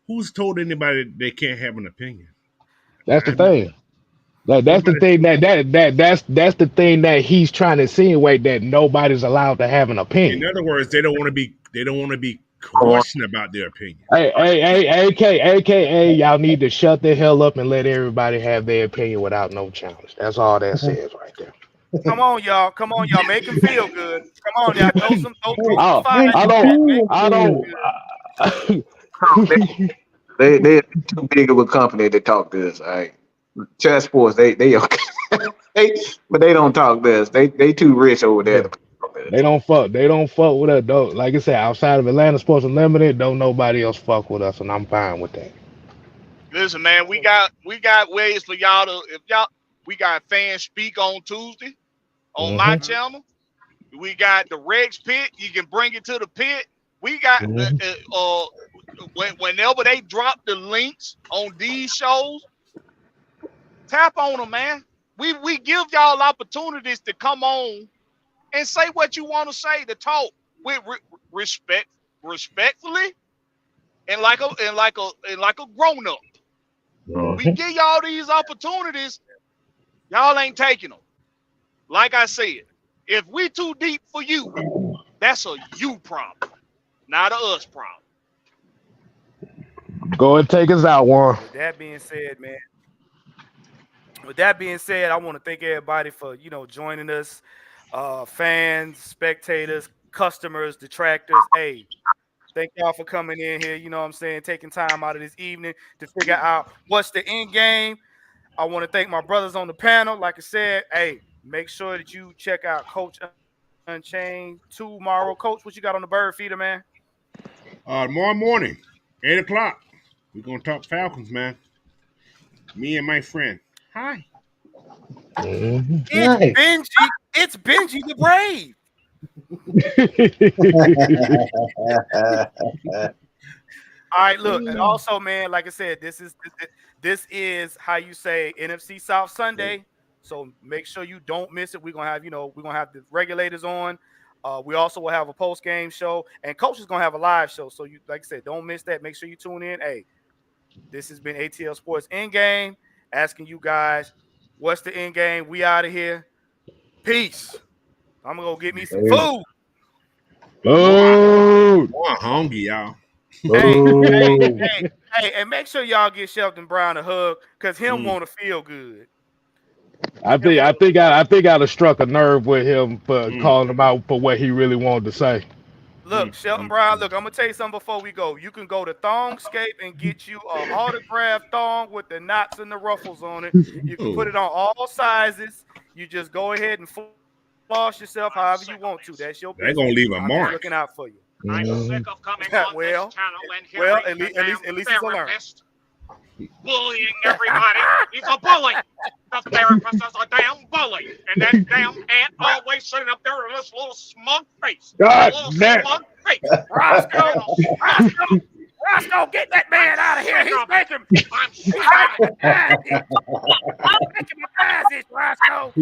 who's told anybody they can't have an opinion? That's the I mean, thing. Like that's the nobody. thing that's the thing that he's trying to insinuate that nobody's allowed to have an In opinion. other words, they don't want to be. They don't want to be questioned about their opinion. AKA, y'all need to shut the hell up and let everybody have their opinion without no challenge. That's all that says right there. Come on, y'all. Come on, y'all. Make him feel good. Come on, now. Throw some I, fire in I the chat. don't, Make I him feel don't. good. They're too big of a company to talk to us. All right, chat sports they okay, they, but they don't talk to us. They too rich over there. Yeah, They don't fuck. They don't fuck with us. Though. Like I said, outside of Atlanta Sports Unlimited, don't nobody else fuck with us, and I'm fine with that. Listen, man, we got ways for y'all to if y'all we got fans speak on Tuesday on my Hmm. Mhm. channel. We got the Rex pit. You can bring it to the pit. We got Hmm. whenever they drop the links on these shows, tap on them, man. We give y'all opportunities to come on and say what you want to say, to talk with respect, respectfully, and like a grown up. We Hmm. give y'all these opportunities. Y'all ain't taking them. Like I said, if we too deep for you, that's a you problem, not a us problem. Go and take us out, Warren. With that being said, man. With that being said, I want to thank everybody for joining us, fans, spectators, customers, detractors. Hey, thank y'all for coming in here. You know what I'm saying, taking time out of this evening to figure out what's the end game. I want to thank my brothers on the panel. Like I said, hey, make sure that you check out Coach Unchained tomorrow. Coach, what you got on the bird feeder, man? Tomorrow morning, 8 o'clock. We're gonna talk Falcons, man. Me and my friend. Hi. Hmm. It's Nice. Benji. It's Benji the Brave. All right, look, and also, man, like I said, this is how you say NFC South Sunday. So make sure you don't miss it. We're gonna have the regulators on. We also will have a post game show, and Coach is gonna have a live show. So you, like I said, don't miss that. Make sure you tune in. Hey, this has been ATL Sports End Game. Asking you guys, what's the end game? We out of here. Peace. I'm gonna go get me some food. Boy, Food. boy, hungry, y'all. Hey, hey, Boom. hey, hey, and make sure y'all get Shelton Brown a hug, cause him Mm, want to feel good. I Him think I want think I think I'd have struck a nerve with him for mm, calling him out for what he really wanted to say. look, Shelton Brown. Look, I'm gonna tell you something before we go. You can go to Thongscape and get you a autographed thong with the knots and the ruffles on it. You can put Oh, it on all sizes. You just go ahead and floss yourself I'm however you sick of want to. this. That's your they're gonna business. leave a I'm just mark. looking out for you. I'm Mhm. sick of coming on this well, channel and well, hearing the at least, damn at least he's alert. therapist bullying everybody. He's a bully. The therapist is a damn bully. And that damn ant always sitting up there with this little smug face. That God little damn. smug face. That Roscoe, little smug Roscoe, face. Roscoe, get that I'm man out of here. sick He's of it. making I'm he's sick of making it. my thighs itch. He's making my thighs itch, Roscoe.